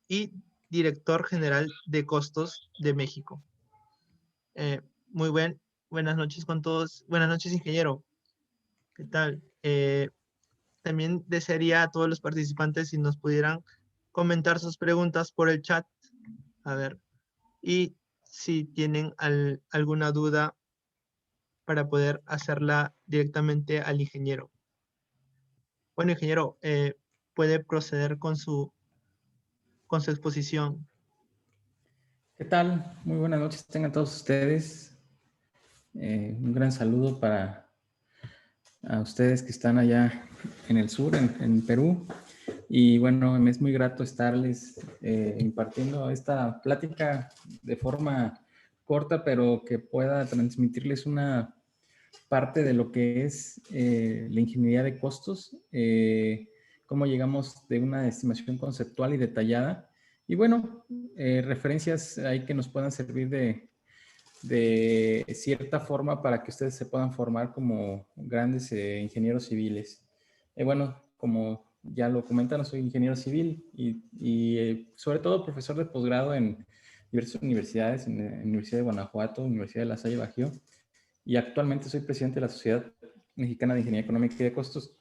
y director general de costos de México. Eh, muy buenas noches con todos. Buenas noches, ingeniero. ¿Qué tal? También desearía a todos los participantes si nos pudieran comentar sus preguntas por el chat. A ver, y si tienen alguna duda para poder hacerla directamente al ingeniero. Bueno, ingeniero, puede proceder con su exposición. ¿Qué tal? Muy buenas noches tengan todos ustedes. Un gran saludo para a ustedes que están allá en el sur, en Perú. Y bueno, me es muy grato estarles impartiendo esta plática de forma corta, pero que pueda transmitirles una parte de lo que es la ingeniería de costos, cómo llegamos de una estimación conceptual y detallada. Y bueno, referencias ahí que nos puedan servir de cierta forma para que ustedes se puedan formar como grandes ingenieros civiles. Bueno, como ya lo comentan, soy ingeniero civil y sobre todo profesor de posgrado en diversas universidades, en la Universidad de Guanajuato, Universidad de La Salle Bajío, y actualmente soy presidente de la Sociedad Mexicana de Ingeniería Económica y de Costos.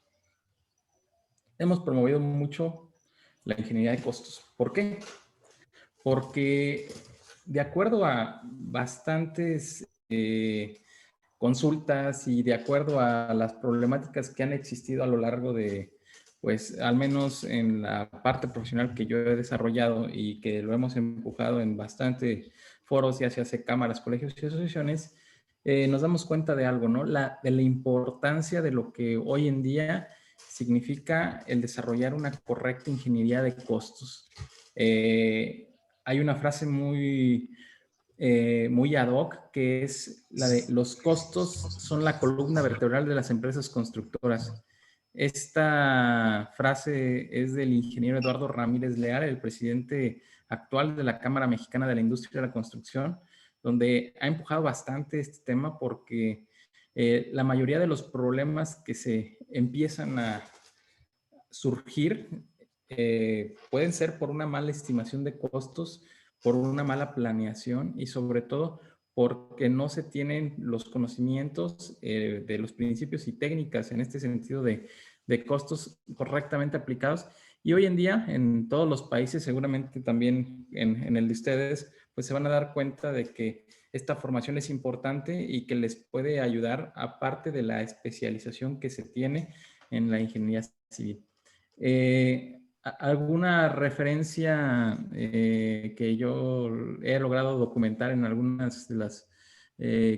Hemos promovido mucho la ingeniería de costos. ¿Por qué? Porque de acuerdo a bastantes consultas y de acuerdo a las problemáticas que han existido a lo largo de, pues al menos en la parte profesional que yo he desarrollado y que lo hemos empujado en bastante foros, ya sea cámaras, colegios y asociaciones, nos damos cuenta de algo, ¿no? De la importancia de lo que hoy en día significa el desarrollar una correcta ingeniería de costos. Hay una frase muy ad hoc, que es la de los costos son la columna vertebral de las empresas constructoras. Esta frase es del ingeniero Eduardo Ramírez Leal, el presidente actual de la Cámara Mexicana de la Industria de la Construcción, donde ha empujado bastante este tema porque la mayoría de los problemas que se empiezan a surgir pueden ser por una mala estimación de costos, por una mala planeación y sobre todo porque no se tienen los conocimientos de los principios y técnicas en este sentido de costos correctamente aplicados. Y hoy en día en todos los países, seguramente también en el de ustedes, pues se van a dar cuenta de que esta formación es importante y que les puede ayudar aparte de la especialización que se tiene en la ingeniería civil. ¿Alguna referencia que yo he logrado documentar en algunas de las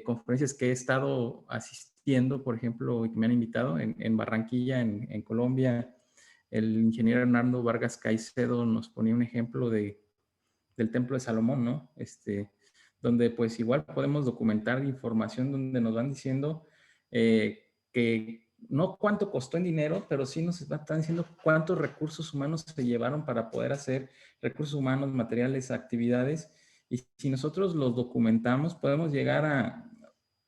conferencias que he estado asistiendo, por ejemplo, y que me han invitado en Barranquilla, en Colombia? El ingeniero Hernando Vargas Caicedo nos ponía un ejemplo del Templo de Salomón, ¿no? Donde pues igual podemos documentar información donde nos van diciendo que no cuánto costó en dinero, pero sí nos están diciendo cuántos recursos humanos se llevaron para poder hacer recursos humanos, materiales, actividades. Y si nosotros los documentamos, podemos llegar a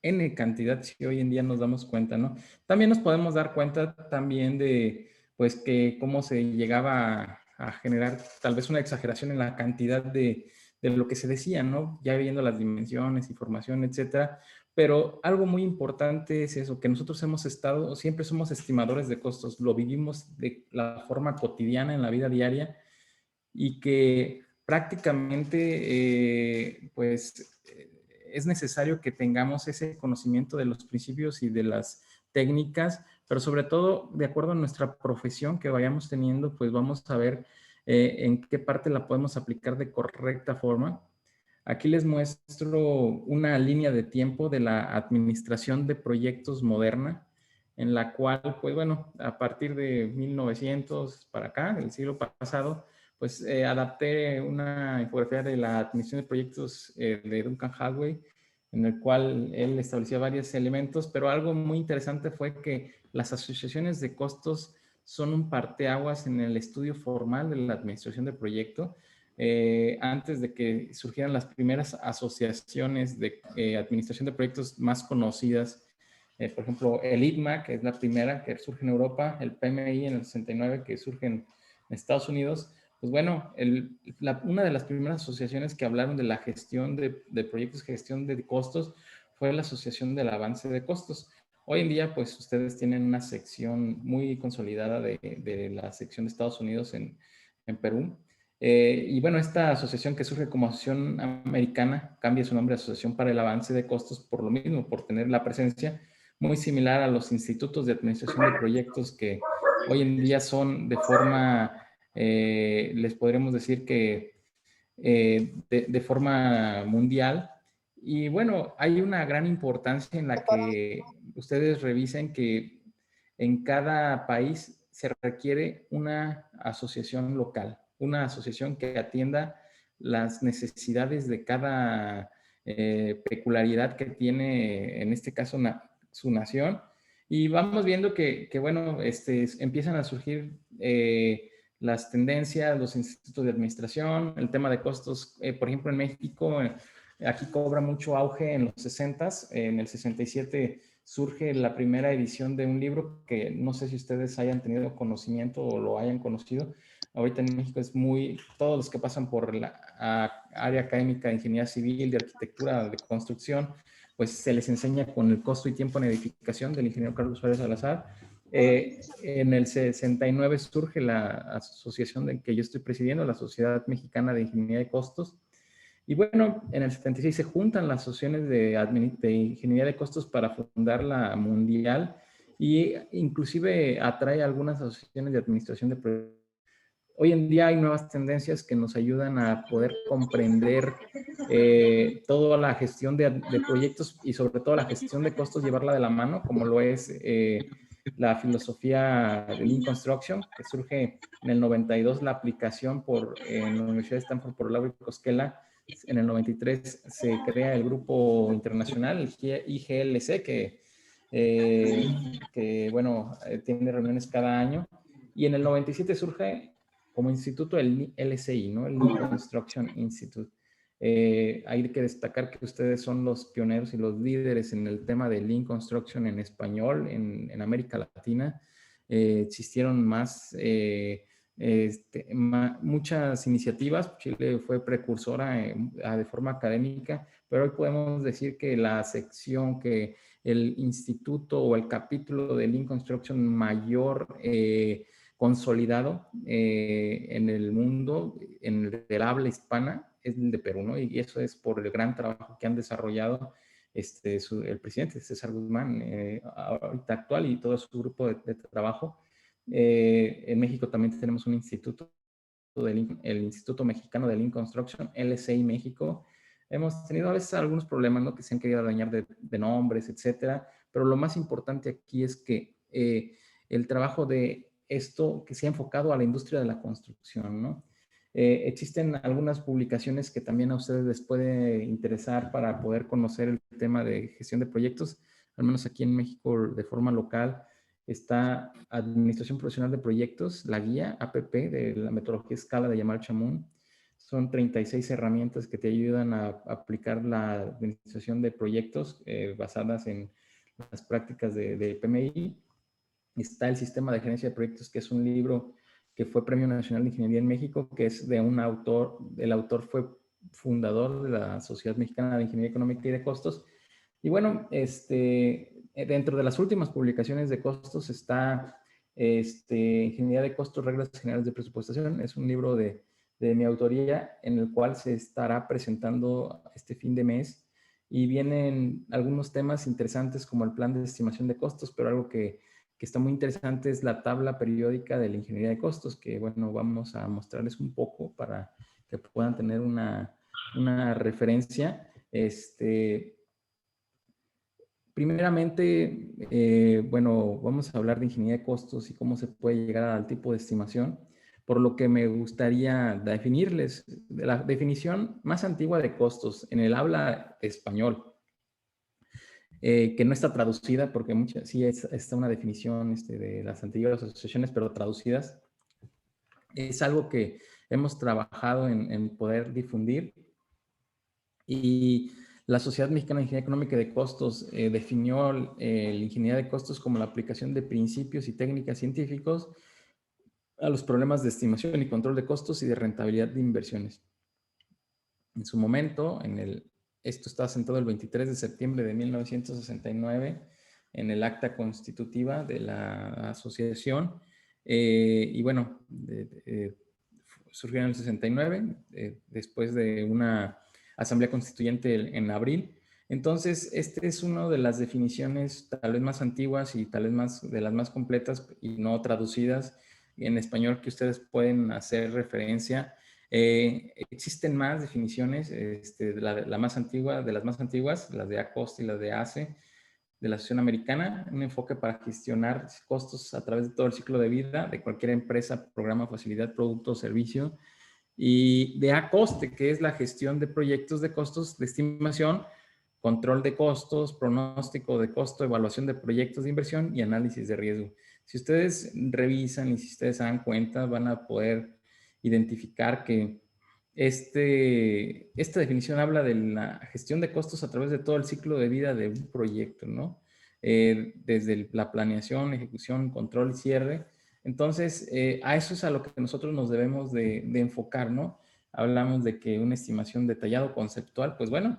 N cantidad si hoy en día nos damos cuenta, ¿no? También nos podemos dar cuenta también de, pues, que cómo se llegaba a generar tal vez una exageración en la cantidad de lo que se decía, ¿no? Ya viendo las dimensiones, información, etcétera. Pero algo muy importante es eso, que nosotros hemos estado, siempre somos estimadores de costos, lo vivimos de la forma cotidiana en la vida diaria y que prácticamente, es necesario que tengamos ese conocimiento de los principios y de las técnicas, pero sobre todo, de acuerdo a nuestra profesión que vayamos teniendo, pues vamos a ver en qué parte la podemos aplicar de correcta forma. Aquí les muestro una línea de tiempo de la administración de proyectos moderna, en la cual, pues bueno, a partir de 1900 para acá, del siglo pasado, pues adapté una infografía de la administración de proyectos de Duncan Hallway, en el cual él establecía varios elementos, pero algo muy interesante fue que las asociaciones de costos son un parteaguas en el estudio formal de la administración de proyecto. Antes de que surgieran las primeras asociaciones de administración de proyectos más conocidas, por ejemplo, el ITMA, que es la primera que surge en Europa, el PMI en el 69, que surge en Estados Unidos, pues bueno, una de las primeras asociaciones que hablaron de la gestión de proyectos, gestión de costos, fue la Asociación del Avance de Costos. Hoy en día, pues ustedes tienen una sección muy consolidada de la sección de Estados Unidos en Perú. Y bueno, esta asociación que surge como Asociación Americana cambia su nombre a Asociación para el Avance de Costos por lo mismo, por tener la presencia muy similar a los institutos de administración de proyectos que hoy en día son de forma, les podríamos decir que de forma mundial. Y bueno, hay una gran importancia en la que ustedes revisen que en cada país se requiere una asociación local, una asociación que atienda las necesidades de cada peculiaridad que tiene, en este caso, su nación. Y vamos viendo que bueno, empiezan a surgir las tendencias, los institutos de administración, el tema de costos. Por ejemplo, en México, aquí cobra mucho auge en los 60s. En el 67 surge la primera edición de un libro que no sé si ustedes hayan tenido conocimiento o lo hayan conocido. Ahorita en México es muy, todos los que pasan por la área académica de ingeniería civil, de arquitectura, de construcción, pues se les enseña con el costo y tiempo en edificación del ingeniero Carlos Suárez Salazar. En el 69 surge la asociación de que yo estoy presidiendo, la Sociedad Mexicana de Ingeniería de Costos. Y bueno, en el 76 se juntan las asociaciones de ingeniería de costos para fundar la mundial, y inclusive atrae algunas asociaciones de administración de proyectos. Hoy en día hay nuevas tendencias que nos ayudan a poder comprender toda la gestión de proyectos y sobre todo la gestión de costos, llevarla de la mano, como lo es la filosofía de Lean Construction, que surge en el 92, la aplicación en la Universidad de Stanford por Laura Cosquela. En el 93 se crea el grupo internacional, el IGLC, que bueno, tiene reuniones cada año. Y en el 97 surge como instituto el LCI, ¿no? El Lean Construction Institute. Hay que destacar que ustedes son los pioneros y los líderes en el tema de Lean Construction en español en América Latina. Existieron muchas iniciativas. Chile fue precursora de forma académica, pero hoy podemos decir que la sección, que el instituto o el capítulo de Lean Construction mayor consolidado en el mundo, en el habla hispana, es el de Perú, ¿no? Y eso es por el gran trabajo que han desarrollado el presidente César Guzmán, ahorita actual, y todo su grupo de trabajo. En México también tenemos un instituto, el Instituto Mexicano de Lean Construction, LCI México. Hemos tenido a veces algunos problemas, ¿no? Que se han querido dañar de nombres, etcétera, pero lo más importante aquí es que el trabajo de esto que se ha enfocado a la industria de la construcción, ¿no? Existen algunas publicaciones que también a ustedes les puede interesar para poder conocer el tema de gestión de proyectos, al menos aquí en México de forma local. Está Administración Profesional de Proyectos, la guía APP de la metodología escala de Yamal Chamoun. Son 36 herramientas que te ayudan a aplicar la administración de proyectos basadas en las prácticas de PMI. Está el Sistema de Gerencia de Proyectos, que es un libro que fue Premio Nacional de Ingeniería en México, que es de un autor. El autor fue fundador de la Sociedad Mexicana de Ingeniería Económica y de Costos. Y bueno, dentro de las últimas publicaciones de costos está Ingeniería de Costos, Reglas Generales de Presupuestación. Es un libro de mi autoría en el cual se estará presentando este fin de mes, y vienen algunos temas interesantes como el plan de estimación de costos, pero algo que está muy interesante es la tabla periódica de la ingeniería de costos, que bueno, vamos a mostrarles un poco para que puedan tener una referencia. Primeramente, bueno, vamos a hablar de ingeniería de costos y cómo se puede llegar al tipo de estimación, por lo que me gustaría definirles la definición más antigua de costos en el habla español, que no está traducida, porque sí está una definición de las antiguas asociaciones, pero traducidas. Es algo que hemos trabajado en poder difundir, y la Sociedad Mexicana de Ingeniería Económica y de Costos definió la ingeniería de costos como la aplicación de principios y técnicas científicos a los problemas de estimación y control de costos y de rentabilidad de inversiones. En su momento, esto está asentado el 23 de septiembre de 1969 en el acta constitutiva de la asociación. Y bueno, surgió en el 69, después de una asamblea constituyente en abril. Entonces, este es una de las definiciones tal vez más antiguas y tal vez de las más completas y no traducidas en español que ustedes pueden hacer referencia. Existen más definiciones, la más antigua, de las más antiguas, las de ACOST y las de ACE, de la Asociación Americana, un enfoque para gestionar costos a través de todo el ciclo de vida de cualquier empresa, programa, facilidad, producto o servicio. Y de ACOSTE, que es la gestión de proyectos de costos de estimación, control de costos, pronóstico de costo, evaluación de proyectos de inversión y análisis de riesgo. Si ustedes revisan y si ustedes se dan cuenta, van a poder identificar que esta definición habla de la gestión de costos a través de todo el ciclo de vida de un proyecto, ¿no? Desde la planeación, ejecución, control y cierre. Entonces, a eso es a lo que nosotros nos debemos de enfocar, ¿no? Hablamos de que una estimación detallada conceptual, pues bueno,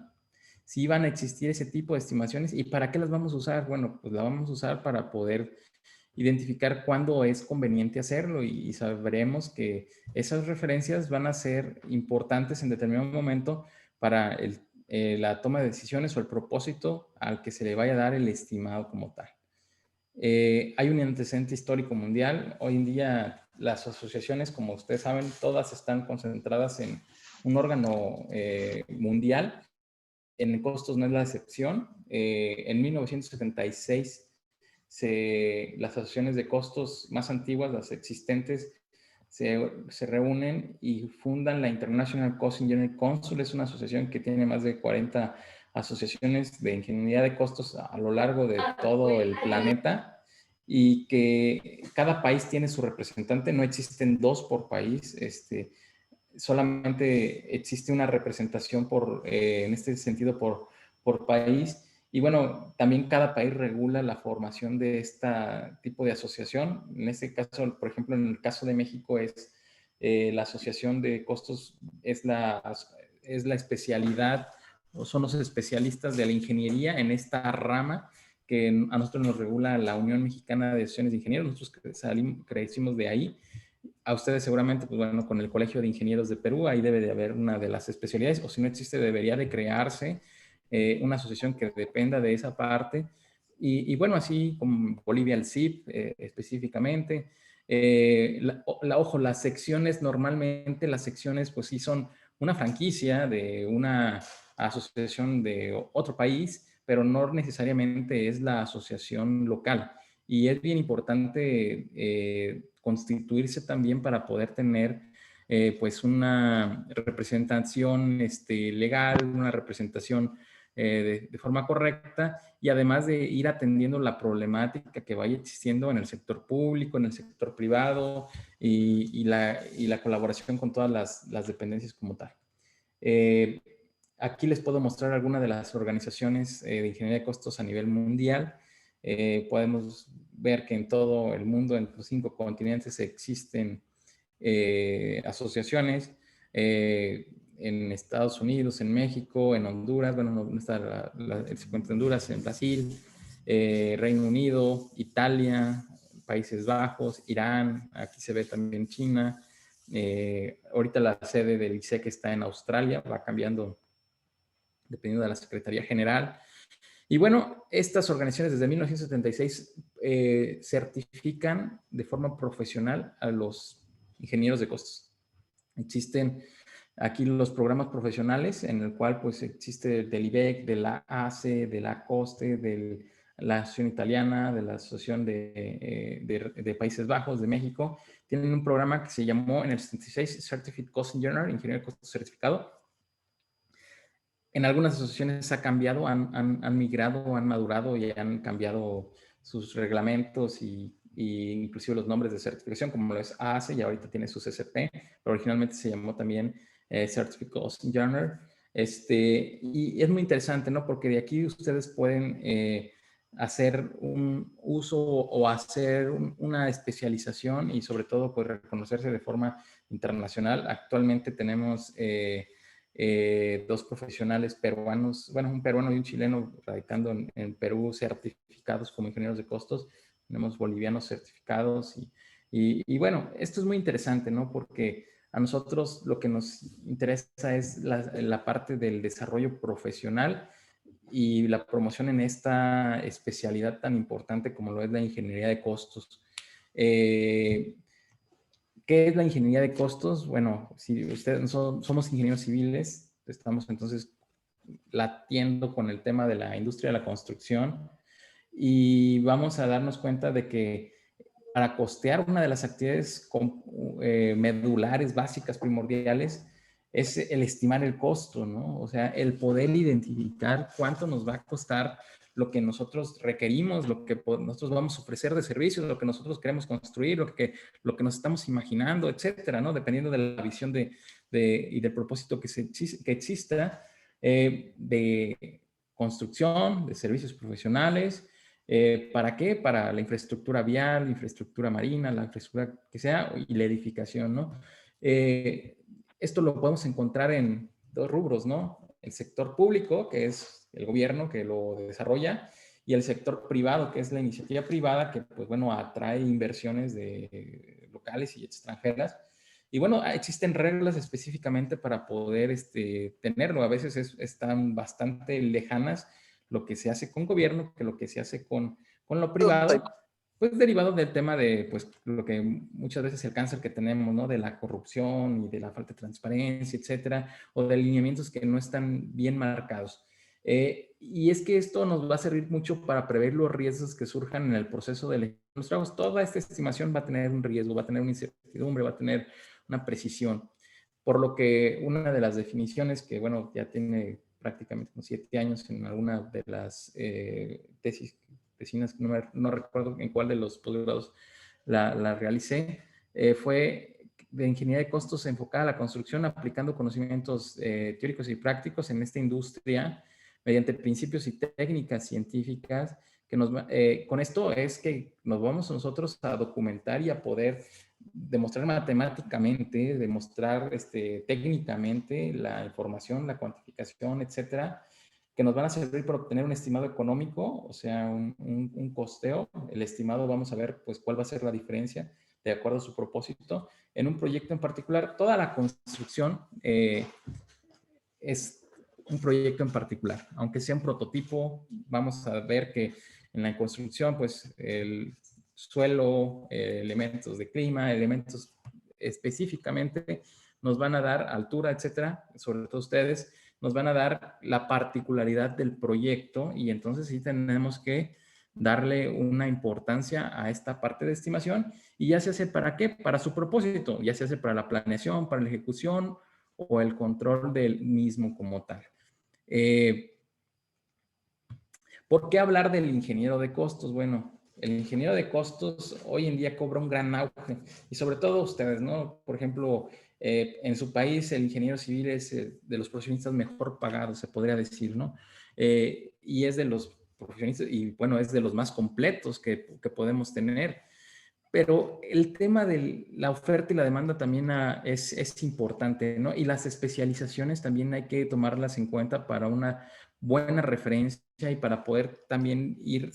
sí van a existir ese tipo de estimaciones. ¿Y para qué las vamos a usar? Bueno, pues la vamos a usar para poder identificar cuándo es conveniente hacerlo y sabremos que esas referencias van a ser importantes en determinado momento para la toma de decisiones o el propósito al que se le vaya a dar el estimado como tal. Hay un antecedente histórico mundial. Hoy en día las asociaciones, como ustedes saben, todas están concentradas en un órgano mundial. En costos no es la excepción. En 1976 las asociaciones de costos más antiguas, las existentes, se reúnen y fundan la International Cost Engineering Council. Es una asociación que tiene más de 40 asociaciones de ingeniería de costos a lo largo de todo el planeta y que cada país tiene su representante. No existen dos por país, solamente existe una representación en este sentido por país. Y bueno, también cada país regula la formación de este tipo de asociación. En este caso, por ejemplo, en el caso de México es la asociación de costos, es la especialidad, o son los especialistas de la ingeniería en esta rama que a nosotros nos regula la Unión Mexicana de Asociaciones de Ingenieros. Nosotros crecimos de ahí. A ustedes seguramente, pues bueno, con el Colegio de Ingenieros de Perú, ahí debe de haber una de las especialidades, o si no existe, debería de crearse una asociación que dependa de esa parte. Y bueno, así como Bolivia, el CIP específicamente. Ojo, las secciones, normalmente las secciones, pues sí son una franquicia de una asociación de otro país, pero no necesariamente es la asociación local. Y es bien importante constituirse también para poder tener pues una representación legal, una representación de forma correcta y además de ir atendiendo la problemática que vaya existiendo en el sector público, en el sector privado y la colaboración con todas las dependencias como tal. Aquí les puedo mostrar algunas de las organizaciones de ingeniería de costos a nivel mundial. Podemos ver que en todo el mundo, en los 5 continentes, existen asociaciones. En Estados Unidos, en México, en Honduras, bueno, no está el 50 Honduras, en Brasil, Reino Unido, Italia, Países Bajos, Irán, aquí se ve también China. Ahorita la sede del ISEC está en Australia, va cambiando dependiendo de la Secretaría General. Y bueno, estas organizaciones desde 1976 certifican de forma profesional a los ingenieros de costos. Existen aquí los programas profesionales en el cual pues existe del IBEC, de la ACE, de la COSTE, de la Asociación Italiana, de la Asociación de Países Bajos, de México. Tienen un programa que se llamó en el 76 Certificate Cost Engineer, Ingeniero de Costos Certificado. En algunas asociaciones ha cambiado, han migrado, han madurado y han cambiado sus reglamentos y inclusive los nombres de certificación, como lo es ACE y ahorita tiene su CCP, pero originalmente se llamó también Certificate Cost Engineer. Y es muy interesante, ¿no? Porque de aquí ustedes pueden hacer un uso o hacer una especialización y sobre todo pues reconocerse de forma internacional. Actualmente tenemos dos profesionales peruanos, bueno, un peruano y un chileno radicando en Perú, certificados como ingenieros de costos. Tenemos bolivianos certificados y bueno, esto es muy interesante, ¿no? Porque a nosotros lo que nos interesa es la parte del desarrollo profesional y la promoción en esta especialidad tan importante como lo es la ingeniería de costos. Eh, ¿Qué es la ingeniería de costos? Bueno, si ustedes somos ingenieros civiles, estamos entonces latiendo con el tema de la industria de la construcción y vamos a darnos cuenta de que para costear una de las actividades medulares, básicas, primordiales, es el estimar el costo, ¿no? O sea, el poder identificar cuánto nos va a costar lo que nosotros requerimos, lo que nosotros vamos a ofrecer de servicios, lo que nosotros queremos construir, lo que nos estamos imaginando, etcétera, ¿no? Dependiendo de la visión y del propósito que exista de construcción, de servicios profesionales. ¿Para qué? Para la infraestructura vial, la infraestructura marina, la infraestructura que sea y la edificación, ¿no? Esto lo podemos encontrar en dos rubros, ¿no? El sector público, que es el gobierno que lo desarrolla, y el sector privado, que es la iniciativa privada que, pues bueno, atrae inversiones de locales y extranjeras. Y bueno, existen reglas específicamente para poder tenerlo. A veces están bastante lejanas lo que se hace con gobierno que lo que se hace con lo privado, pues derivado del tema de, pues, lo que muchas veces el cáncer que tenemos, ¿no? De la corrupción y de la falta de transparencia, etcétera, o de alineamientos que no están bien marcados. Y es que esto nos va a servir mucho para prever los riesgos que surjan en el proceso de los trabajos. Toda esta estimación va a tener un riesgo, va a tener una incertidumbre, va a tener una precisión. Por lo que una de las definiciones que, bueno, ya tiene prácticamente unos 7 años en alguna de las tesinas, no recuerdo en cuál de los posgrados la realicé, fue de ingeniería de costos enfocada a la construcción, aplicando conocimientos teóricos y prácticos en esta industria mediante principios y técnicas científicas que con esto es que nos vamos nosotros a documentar y a poder demostrar matemáticamente, demostrar técnicamente la información, la cuantificación, etcétera, que nos van a servir para obtener un estimado económico, o sea, un costeo. El estimado, vamos a ver, pues, cuál va a ser la diferencia de acuerdo a su propósito en un proyecto en particular. Toda la construcción es un proyecto en particular. Aunque sea un prototipo, vamos a ver que en la construcción, pues, el suelo, elementos de clima, elementos específicamente nos van a dar altura, etcétera, sobre todo ustedes, nos van a dar la particularidad del proyecto y entonces sí tenemos que darle una importancia a esta parte de estimación y ya se hace para qué, para su propósito, ya se hace para la planeación, para la ejecución o el control del mismo como tal. ¿Por qué hablar del ingeniero de costos? Bueno, el ingeniero de costos hoy en día cobra un gran auge y sobre todo ustedes, ¿no? Por ejemplo, en su país el ingeniero civil es de los profesionistas mejor pagados, se podría decir, ¿no? Y es de los profesionistas y bueno, es de los más completos que podemos tener. Pero el tema de la oferta y la demanda también es importante, ¿no? Y las especializaciones también hay que tomarlas en cuenta para una buena referencia y para poder también ir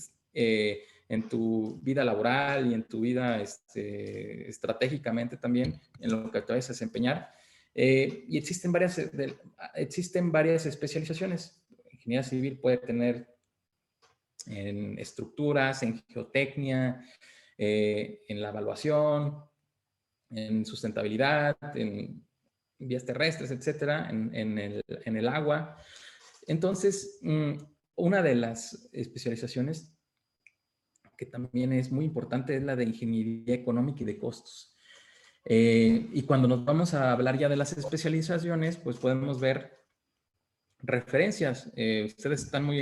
en tu vida laboral y en tu vida estratégicamente también en lo que te vayas a desempeñar. Y existen varias especializaciones. Ingeniería civil puede tener en estructuras, en geotecnia, en la evaluación, en sustentabilidad, en vías terrestres, etcétera, en el agua. Entonces, una de las especializaciones que también es muy importante es la de ingeniería económica y de costos. Y cuando nos vamos a hablar ya de las especializaciones, pues podemos ver referencias. Ustedes están muy...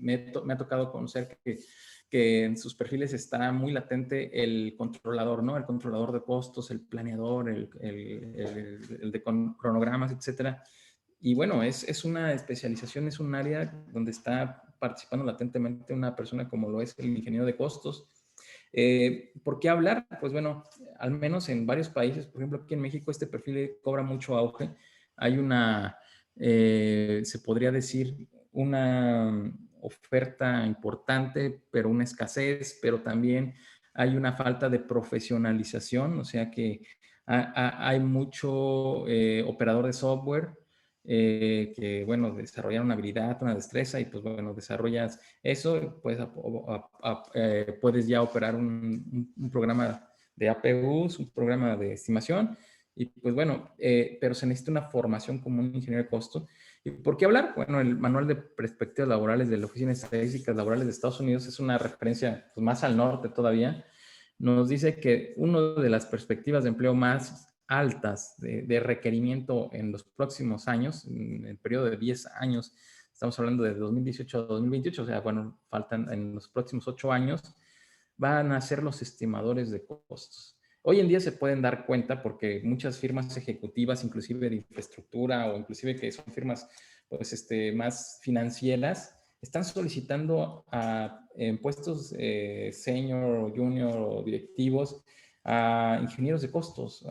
me ha tocado conocer que en sus perfiles está muy latente el controlador, ¿no? El controlador de costos, el planeador, el de cronogramas, etcétera. Y bueno, es una especialización, es un área donde está participando latentemente una persona como lo es el ingeniero de costos. ¿Por qué hablar? Pues bueno, al menos en varios países, por ejemplo, aquí en México este perfil cobra mucho auge. Hay una, se podría decir, una oferta importante, pero una escasez, pero también hay una falta de profesionalización, o sea que hay mucho operador de software que, bueno, desarrollar una habilidad, una destreza y pues bueno, desarrollas eso, pues puedes ya operar un programa de APUs, un programa de estimación y pues bueno, pero se necesita una formación como un ingeniero de costo. ¿Y por qué hablar? Bueno, el Manual de Perspectivas Laborales de la Oficina de Estadísticas Laborales de Estados Unidos es una referencia pues, más al norte todavía. Nos dice que una de las perspectivas de empleo más altas de requerimiento en los próximos años, en el periodo de 10 años, estamos hablando de 2018 a 2028, o sea, bueno, faltan en los próximos 8 años, van a ser los estimadores de costos. Hoy en día se pueden dar cuenta porque muchas firmas ejecutivas, inclusive de infraestructura o inclusive que son firmas pues, más financieras, están solicitando en puestos senior, junior o directivos a ingenieros de costos,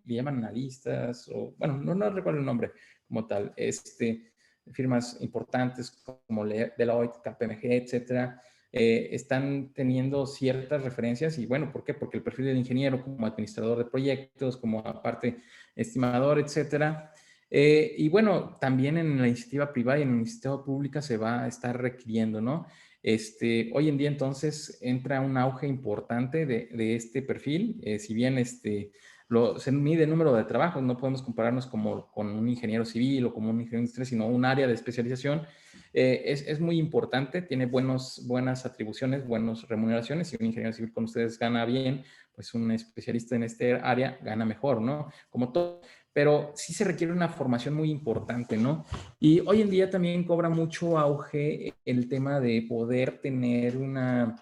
le llaman analistas, o bueno, no recuerdo el nombre como tal, firmas importantes como Deloitte, KPMG, etcétera, están teniendo ciertas referencias y bueno, ¿por qué? Porque el perfil del ingeniero como administrador de proyectos, como aparte estimador, etcétera, y bueno, también en la iniciativa privada y en la iniciativa pública se va a estar requiriendo, ¿no? Hoy en día entonces entra un auge importante de este perfil, si bien se mide el número de trabajos, no podemos compararnos como con un ingeniero civil o como un ingeniero industrial, sino un área de especialización. Es muy importante, tiene buenas atribuciones, buenas remuneraciones. Si un ingeniero civil con ustedes gana bien, pues un especialista en este área gana mejor, ¿no? Como todo, pero sí se requiere una formación muy importante, ¿no? Y hoy en día también cobra mucho auge el tema de poder tener una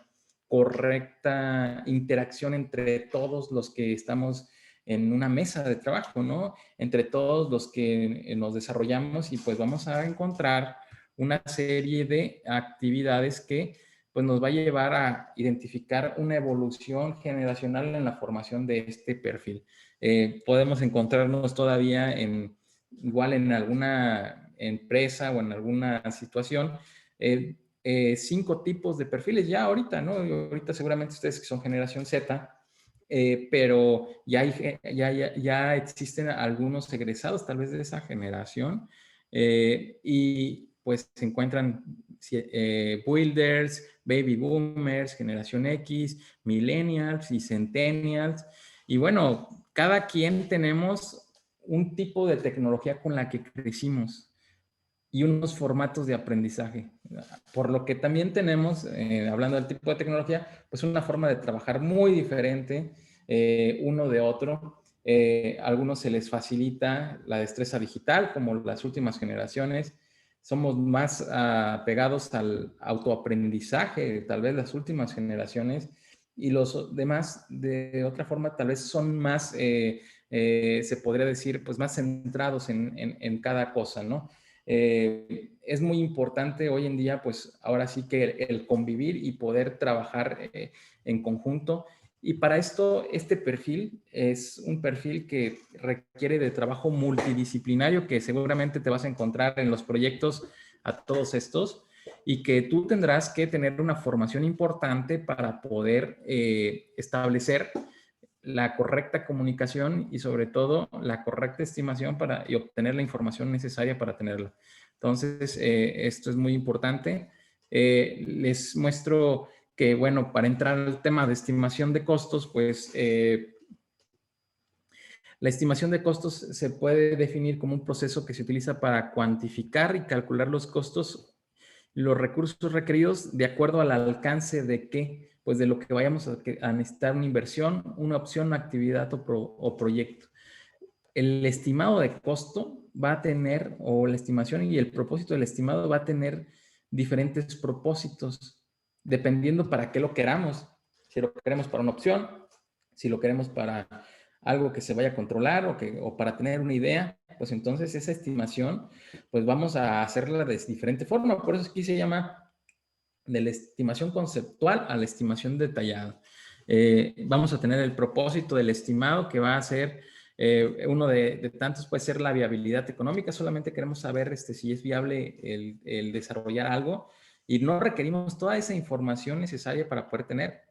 correcta interacción entre todos los que estamos en una mesa de trabajo, ¿no? Entre todos los que nos desarrollamos y pues vamos a encontrar una serie de actividades que pues nos va a llevar a identificar una evolución generacional en la formación de este perfil. Podemos encontrarnos todavía igual en alguna empresa o en alguna situación, 5 tipos de perfiles ya ahorita, ¿no? Y ahorita seguramente ustedes que son generación Z, pero ya existen algunos egresados tal vez de esa generación y pues se encuentran builders, baby boomers, generación X, millennials y centennials. Y bueno, cada quien tenemos un tipo de tecnología con la que crecimos y unos formatos de aprendizaje. Por lo que también tenemos, hablando del tipo de tecnología, pues una forma de trabajar muy diferente uno de otro. Algunos se les facilita la destreza digital, como las últimas generaciones. Somos más pegados al autoaprendizaje, tal vez las últimas generaciones, y los demás, de otra forma, tal vez son más, se podría decir, pues más centrados en cada cosa, ¿no? Es muy importante hoy en día, pues ahora sí que el convivir y poder trabajar en conjunto. Y para esto, este perfil es un perfil que requiere de trabajo multidisciplinario que seguramente te vas a encontrar en los proyectos a todos estos y que tú tendrás que tener una formación importante para poder establecer la correcta comunicación y sobre todo la correcta estimación y obtener la información necesaria para tenerla. Entonces, esto es muy importante. Les muestro que, bueno, para entrar al tema de estimación de costos, pues la estimación de costos se puede definir como un proceso que se utiliza para cuantificar y calcular los costos, los recursos requeridos de acuerdo al alcance de qué, pues de lo que vayamos a necesitar una inversión, una opción, una actividad o proyecto. El estimado de costo va a tener, o la estimación y el propósito del estimado va a tener diferentes propósitos, dependiendo para qué lo queramos. Si lo queremos para una opción, si lo queremos para algo que se vaya a controlar o para tener una idea, pues entonces esa estimación, pues vamos a hacerla de diferente forma. Por eso aquí se llama de la estimación conceptual a la estimación detallada. Vamos a tener el propósito del estimado, que va a ser uno de tantos, puede ser la viabilidad económica. Solamente queremos saber si es viable el desarrollar algo, y no requerimos toda esa información necesaria para poder tener.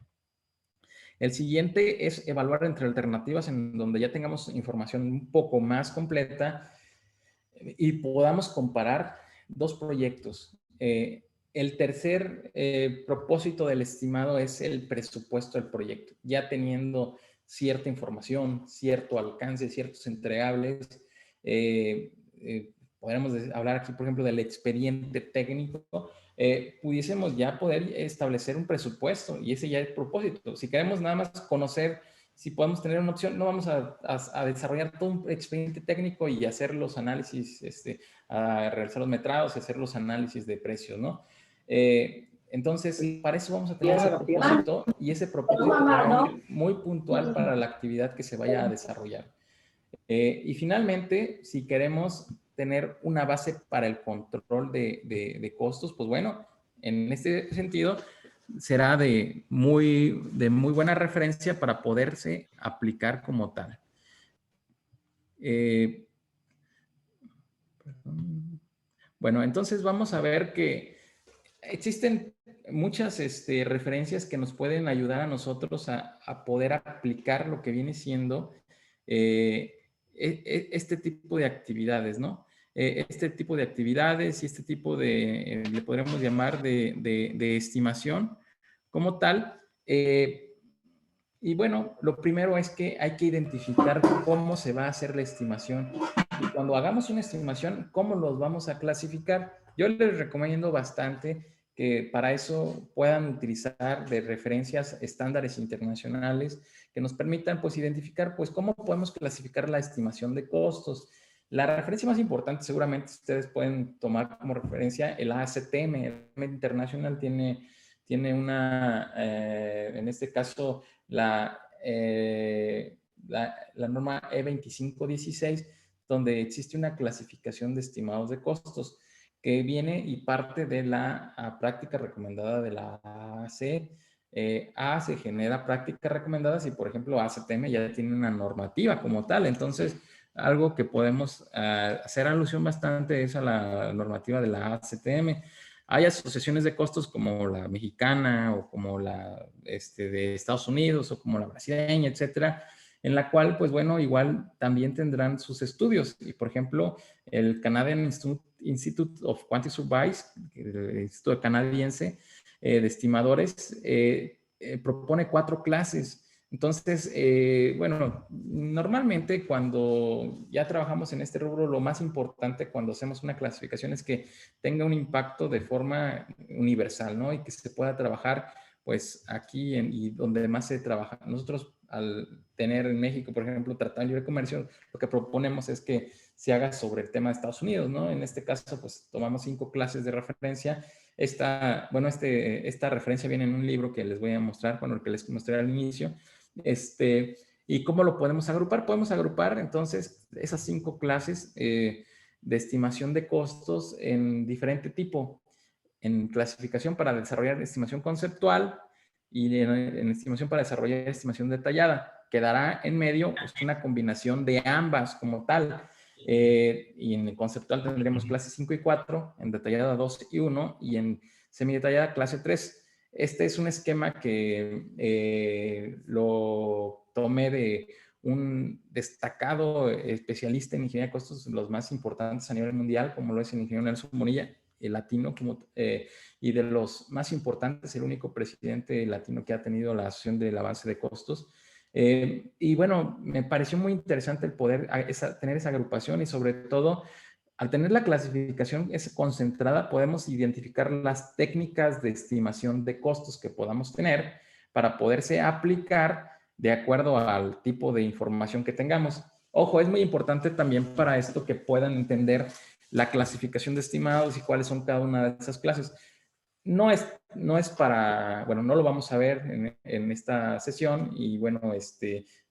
El siguiente es evaluar entre alternativas, en donde ya tengamos información un poco más completa y podamos comparar dos proyectos. El tercer propósito del estimado es el presupuesto del proyecto. Ya teniendo cierta información, cierto alcance, ciertos entregables, podríamos hablar aquí, por ejemplo, del expediente técnico. Pudiésemos ya poder establecer un presupuesto, y ese ya es el propósito. Si queremos nada más conocer si podemos tener una opción, no vamos a desarrollar todo un expediente técnico y hacer los análisis, a realizar los metrados y hacer los análisis de precios, ¿no? Entonces, para eso vamos a tener ese propósito, y ese propósito va a ir muy puntual para la actividad que se vaya a desarrollar. Y finalmente, si queremos tener una base para el control de costos, pues bueno, en este sentido, será de muy buena referencia para poderse aplicar como tal. Bueno, entonces vamos a ver que existen muchas referencias que nos pueden ayudar a nosotros a poder aplicar lo que viene siendo este tipo de actividades, ¿no? Este tipo de actividades y este tipo de, le podríamos llamar de estimación como tal. Y bueno, lo primero es que hay que identificar cómo se va a hacer la estimación. Y cuando hagamos una estimación, ¿cómo los vamos a clasificar? Yo les recomiendo bastante que para eso puedan utilizar de referencias estándares internacionales que nos permitan pues identificar pues cómo podemos clasificar la estimación de costos. La referencia más importante seguramente ustedes pueden tomar como referencia el ACTM. El International tiene una, en este caso, la norma E2516, donde existe una clasificación de estimados de costos que viene y parte de la práctica recomendada de la AAC. Se genera prácticas recomendadas y, por ejemplo, ACTM ya tiene una normativa como tal. Entonces, algo que podemos hacer alusión bastante es a la normativa de la ACTM. Hay asociaciones de costos como la mexicana o como la de Estados Unidos o como la brasileña, etcétera, en la cual, pues bueno, igual también tendrán sus estudios. Y, por ejemplo, el Canadian Institute of Quantity Surveys, el Instituto Canadiense de Estimadores, propone 4 clases. Entonces, bueno, normalmente cuando ya trabajamos en este rubro, lo más importante cuando hacemos una clasificación es que tenga un impacto de forma universal, ¿no? Y que se pueda trabajar, pues, aquí y donde más se trabaja. Nosotros, al tener en México, por ejemplo, Tratado de Libre Comercio, lo que proponemos es que se haga sobre el tema de Estados Unidos, ¿no? En este caso, pues, tomamos 5 clases de referencia. Esta referencia viene en un libro que les voy a mostrar, bueno, el que les mostré al inicio. ¿Y cómo lo podemos agrupar? Podemos agrupar entonces esas 5 clases de estimación de costos en diferente tipo: en clasificación para desarrollar estimación conceptual y en estimación para desarrollar estimación detallada. Quedará en medio pues, una combinación de ambas como tal. Y en el conceptual tendremos clase 5 y 4, en detallada 2 y 1, y en semidetallada clase 3. Este es un esquema que lo tomé de un destacado especialista en ingeniería de costos, los más importantes a nivel mundial, como lo es el ingeniero Nelson Bonilla, el latino, y de los más importantes, el único presidente latino que ha tenido la Asociación del Avance de Costos. Y bueno, me pareció muy interesante el poder tener esa agrupación, y sobre todo, al tener la clasificación concentrada, podemos identificar las técnicas de estimación de costos que podamos tener para poderse aplicar de acuerdo al tipo de información que tengamos. Ojo, es muy importante también para esto que puedan entender la clasificación de estimados y cuáles son cada una de esas clases. no es para, bueno, no lo vamos a ver en esta sesión y bueno,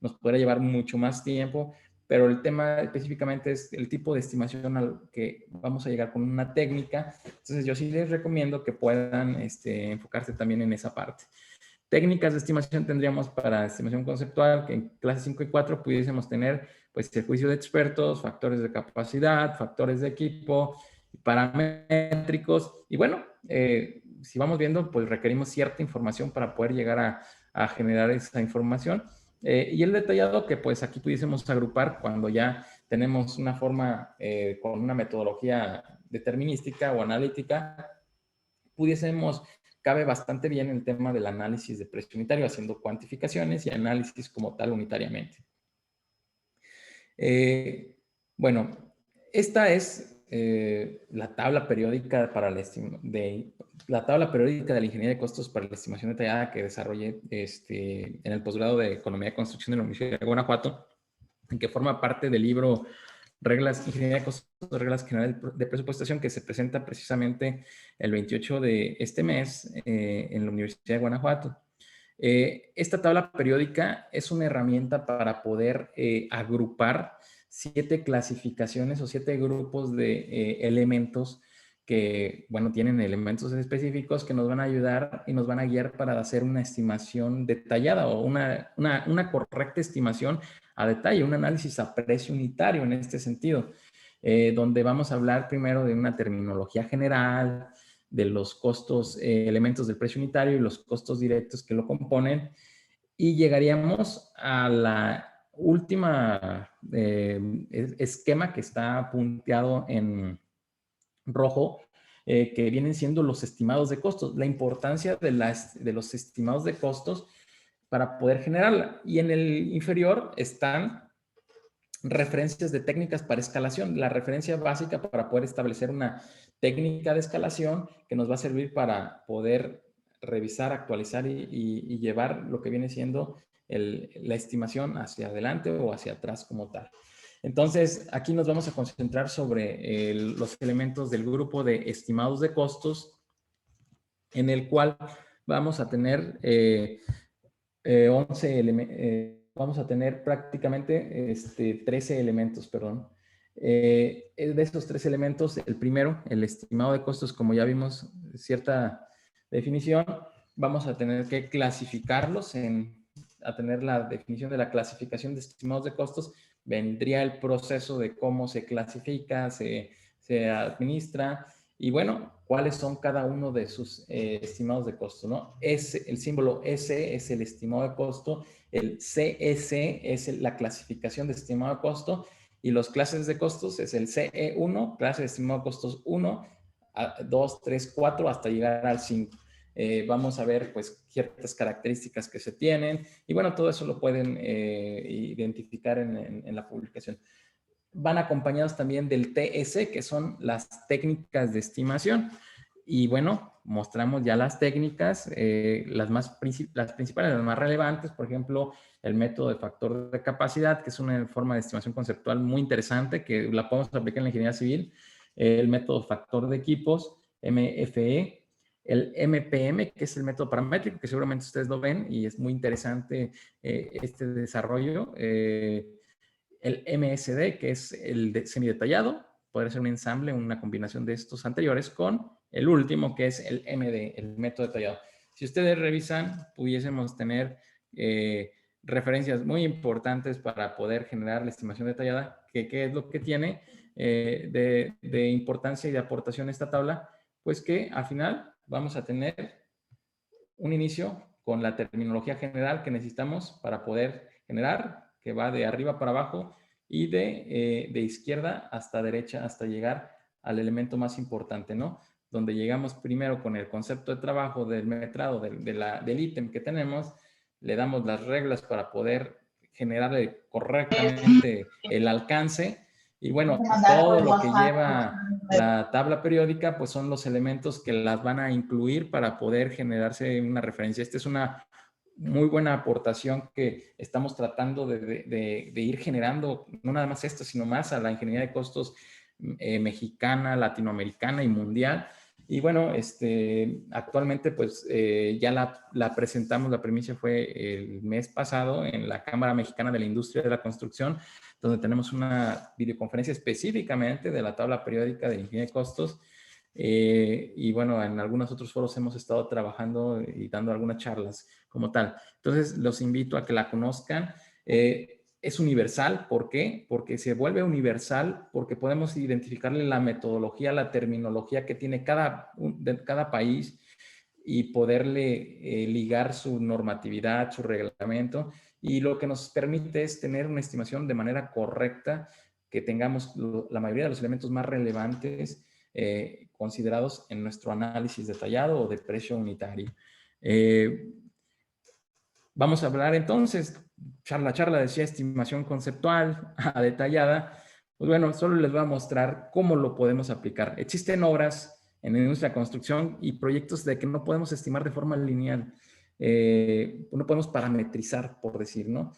nos podría llevar mucho más tiempo, pero el tema específicamente es el tipo de estimación al que vamos a llegar con una técnica. Entonces yo sí les recomiendo que puedan enfocarse también en esa parte. Técnicas de estimación tendríamos para estimación conceptual, que en clases 5 y 4 pudiésemos tener pues el juicio de expertos, factores de capacidad, factores de equipo, paramétricos. Y bueno, si vamos viendo, pues requerimos cierta información para poder llegar a generar esa información. Y el detallado que pues aquí pudiésemos agrupar cuando ya tenemos una forma con una metodología determinística o analítica, pudiésemos, cabe bastante bien el tema del análisis de precio unitario, haciendo cuantificaciones y análisis como tal unitariamente. Bueno, esta es la tabla periódica para la tabla periódica de la ingeniería de costos para la estimación detallada que desarrollé en el posgrado de Economía y Construcción de la Universidad de Guanajuato, en que forma parte del libro Reglas, Ingeniería de Costos, Reglas Generales de Presupuestación, que se presenta precisamente el 28 de este mes en la Universidad de Guanajuato. Esta tabla periódica es una herramienta para poder agrupar 7 clasificaciones o 7 grupos de elementos que, bueno, tienen elementos específicos que nos van a ayudar y nos van a guiar para hacer una estimación detallada o una correcta estimación a detalle, un análisis a precio unitario en este sentido, donde vamos a hablar primero de una terminología general, de los costos, elementos del precio unitario y los costos directos que lo componen, y llegaríamos a la última esquema que está punteado en rojo, que vienen siendo los estimados de costos, la importancia de los estimados de costos para poder generarla. Y en el inferior están referencias de técnicas para escalación, la referencia básica para poder establecer una técnica de escalación que nos va a servir para poder revisar, actualizar y llevar lo que viene siendo la estimación hacia adelante o hacia atrás como tal. Entonces, aquí nos vamos a concentrar sobre los elementos del grupo de estimados de costos, en el cual vamos a tener 11 elementos. Vamos a tener prácticamente 13 elementos, perdón. De estos 13 elementos, el primero, el estimado de costos, como ya vimos cierta definición, vamos a tener que clasificarlos a tener la definición de la clasificación de estimados de costos, vendría el proceso de cómo se clasifica, se administra, y bueno, cuáles son cada uno de sus estimados de costo, ¿no? El símbolo S es el estimado de costo, el CS es la clasificación de estimado de costo, y los clases de costos es el CE1, clase de estimado de costos 1, 2, 3, 4, hasta llegar al 5. Vamos a ver pues ciertas características que se tienen, y bueno, todo eso lo pueden identificar en la publicación. Van acompañados también del TS, que son las técnicas de estimación. Y bueno, mostramos ya las técnicas, las principales, las más relevantes, por ejemplo, el método de factor de capacidad, que es una forma de estimación conceptual muy interesante que la podemos aplicar en la ingeniería civil, el método factor de equipos, MFE, el MPM, que es el método paramétrico, que seguramente ustedes lo ven y es muy interesante este desarrollo. El MSD, que es el semidetallado, podría ser un ensamble, una combinación de estos anteriores, con el último, que es el MD, el método detallado. Si ustedes revisan, pudiésemos tener referencias muy importantes para poder generar la estimación detallada, que qué es lo que tiene de importancia y de aportación esta tabla, pues que al final vamos a tener un inicio con la terminología general que necesitamos para poder generar, que va de arriba para abajo y de izquierda hasta derecha, hasta llegar al elemento más importante, ¿no? Donde llegamos primero con el concepto de trabajo del metrado, del ítem que tenemos, le damos las reglas para poder generar correctamente el alcance, y bueno, todo lo que lleva la tabla periódica, pues son los elementos que las van a incluir para poder generarse una referencia. Esta es una muy buena aportación que estamos tratando de ir generando, no nada más esto, sino más a la ingeniería de costos mexicana, latinoamericana y mundial. Y bueno, actualmente pues ya la presentamos, la primicia fue el mes pasado en la Cámara Mexicana de la Industria de la Construcción, donde tenemos una videoconferencia específicamente de la tabla periódica de ingeniería de costos. Y bueno, en algunos otros foros hemos estado trabajando y dando algunas charlas como tal. Entonces, los invito a que la conozcan. Es universal, ¿por qué? Porque se vuelve universal porque podemos identificarle la metodología, la terminología que tiene cada país y poderle ligar su normatividad, su reglamento, y lo que nos permite es tener una estimación de manera correcta, que tengamos la mayoría de los elementos más relevantes considerados en nuestro análisis detallado o de precio unitario. Vamos a hablar entonces, charla decía estimación conceptual a detallada. Pues bueno, solo les voy a mostrar cómo lo podemos aplicar. Existen obras en la industria de la construcción y proyectos de que no podemos estimar de forma lineal. No podemos parametrizar, por decir, ¿no?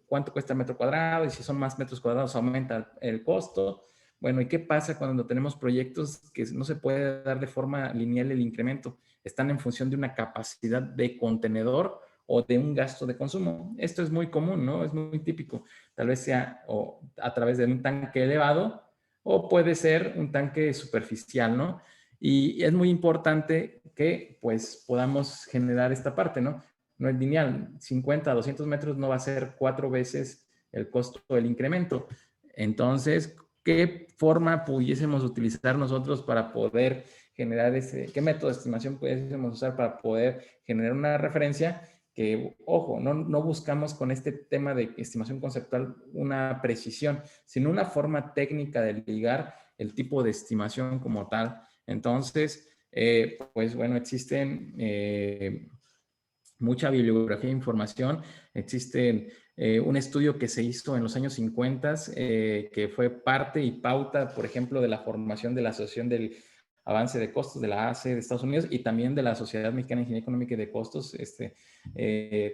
¿Cuánto cuesta el metro cuadrado? Y si son más metros cuadrados, aumenta el costo. Bueno, ¿y qué pasa cuando tenemos proyectos que no se puede dar de forma lineal el incremento? Están en función de una capacidad de contenedor o de un gasto de consumo. Esto es muy común, ¿no? Es muy típico. Tal vez sea o a través de un tanque elevado o puede ser un tanque superficial, ¿no? Y es muy importante que pues podamos generar esta parte, ¿no? No es lineal. 50, 200 metros no va a ser 4 veces el costo del incremento. Entonces, ¿qué forma pudiésemos utilizar nosotros para poder generar qué método de estimación pudiésemos usar para poder generar una referencia que, ojo, no buscamos con este tema de estimación conceptual una precisión, sino una forma técnica de ligar el tipo de estimación como tal? Entonces, pues bueno, existen mucha bibliografía e información. Existe un estudio que se hizo en los años 50, que fue parte y pauta, por ejemplo, de la formación de la Asociación del Avance de Costos de la ACE de Estados Unidos y también de la Sociedad Mexicana de Ingeniería Económica y de Costos,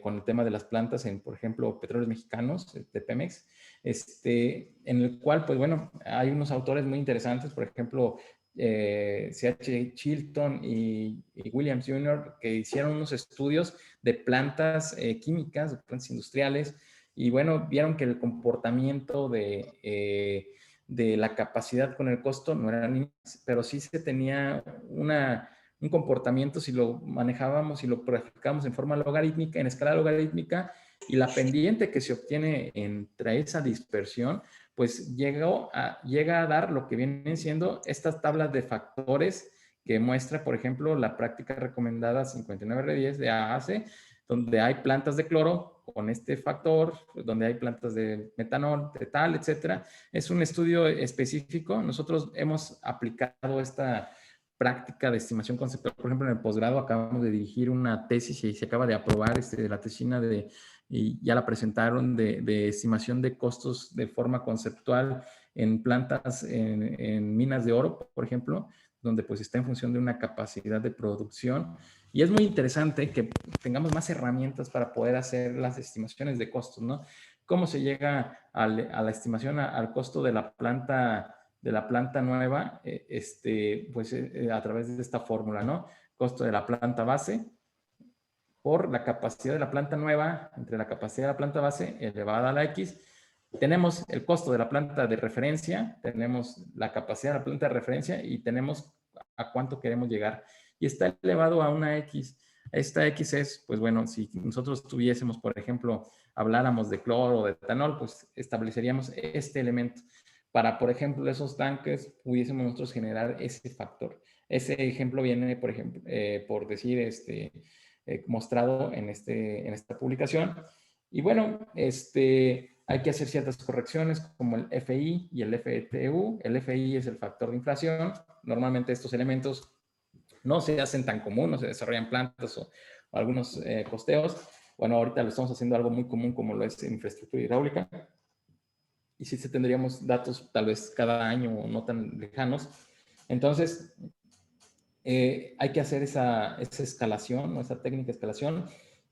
con el tema de las plantas en, por ejemplo, Petróleos Mexicanos, de Pemex, en el cual, pues bueno, hay unos autores muy interesantes, por ejemplo, C.H. Chilton y Williams Jr., que hicieron unos estudios de plantas químicas, de plantas industriales, y bueno, vieron que el comportamiento de la capacidad con el costo no era lineal, pero sí se tenía un comportamiento si lo manejábamos y lo practicábamos en forma logarítmica, en escala logarítmica, y la pendiente que se obtiene entre esa dispersión, pues llega a dar lo que vienen siendo estas tablas de factores que muestra, por ejemplo, la práctica recomendada 59R10 de AAC, donde hay plantas de cloro con este factor, donde hay plantas de metanol, de tal, etcétera. Es un estudio específico. Nosotros hemos aplicado esta práctica de estimación conceptual. Por ejemplo, en el posgrado acabamos de dirigir una tesis y se acaba de aprobar la tesina y ya la presentaron de estimación de costos de forma conceptual en plantas, en minas de oro, por ejemplo, donde pues está en función de una capacidad de producción. Y es muy interesante que tengamos más herramientas para poder hacer las estimaciones de costos, ¿no? ¿Cómo se llega a la estimación al costo de la planta nueva? Pues a través de esta fórmula, ¿no? Costo de la planta base por la capacidad de la planta nueva entre la capacidad de la planta base elevada a la X. Tenemos el costo de la planta de referencia, tenemos la capacidad de la planta de referencia y tenemos a cuánto queremos llegar. Y está elevado a una X. Esta X es, pues bueno, si nosotros tuviésemos, por ejemplo, habláramos de cloro o de etanol, pues estableceríamos este elemento. Para, por ejemplo, esos tanques, pudiésemos nosotros generar ese factor. Ese ejemplo viene, por ejemplo, por decir, mostrado en esta publicación. Y bueno, hay que hacer ciertas correcciones como el FI y el FTU. El FI es el factor de inflación. Normalmente estos elementos no se hacen tan común, no se desarrollan plantas o algunos costeos. Bueno, ahorita lo estamos haciendo algo muy común como lo es infraestructura hidráulica. Y sí tendríamos datos tal vez cada año o no tan lejanos. Entonces, hay que hacer esa escalación, ¿no? Esa técnica de escalación.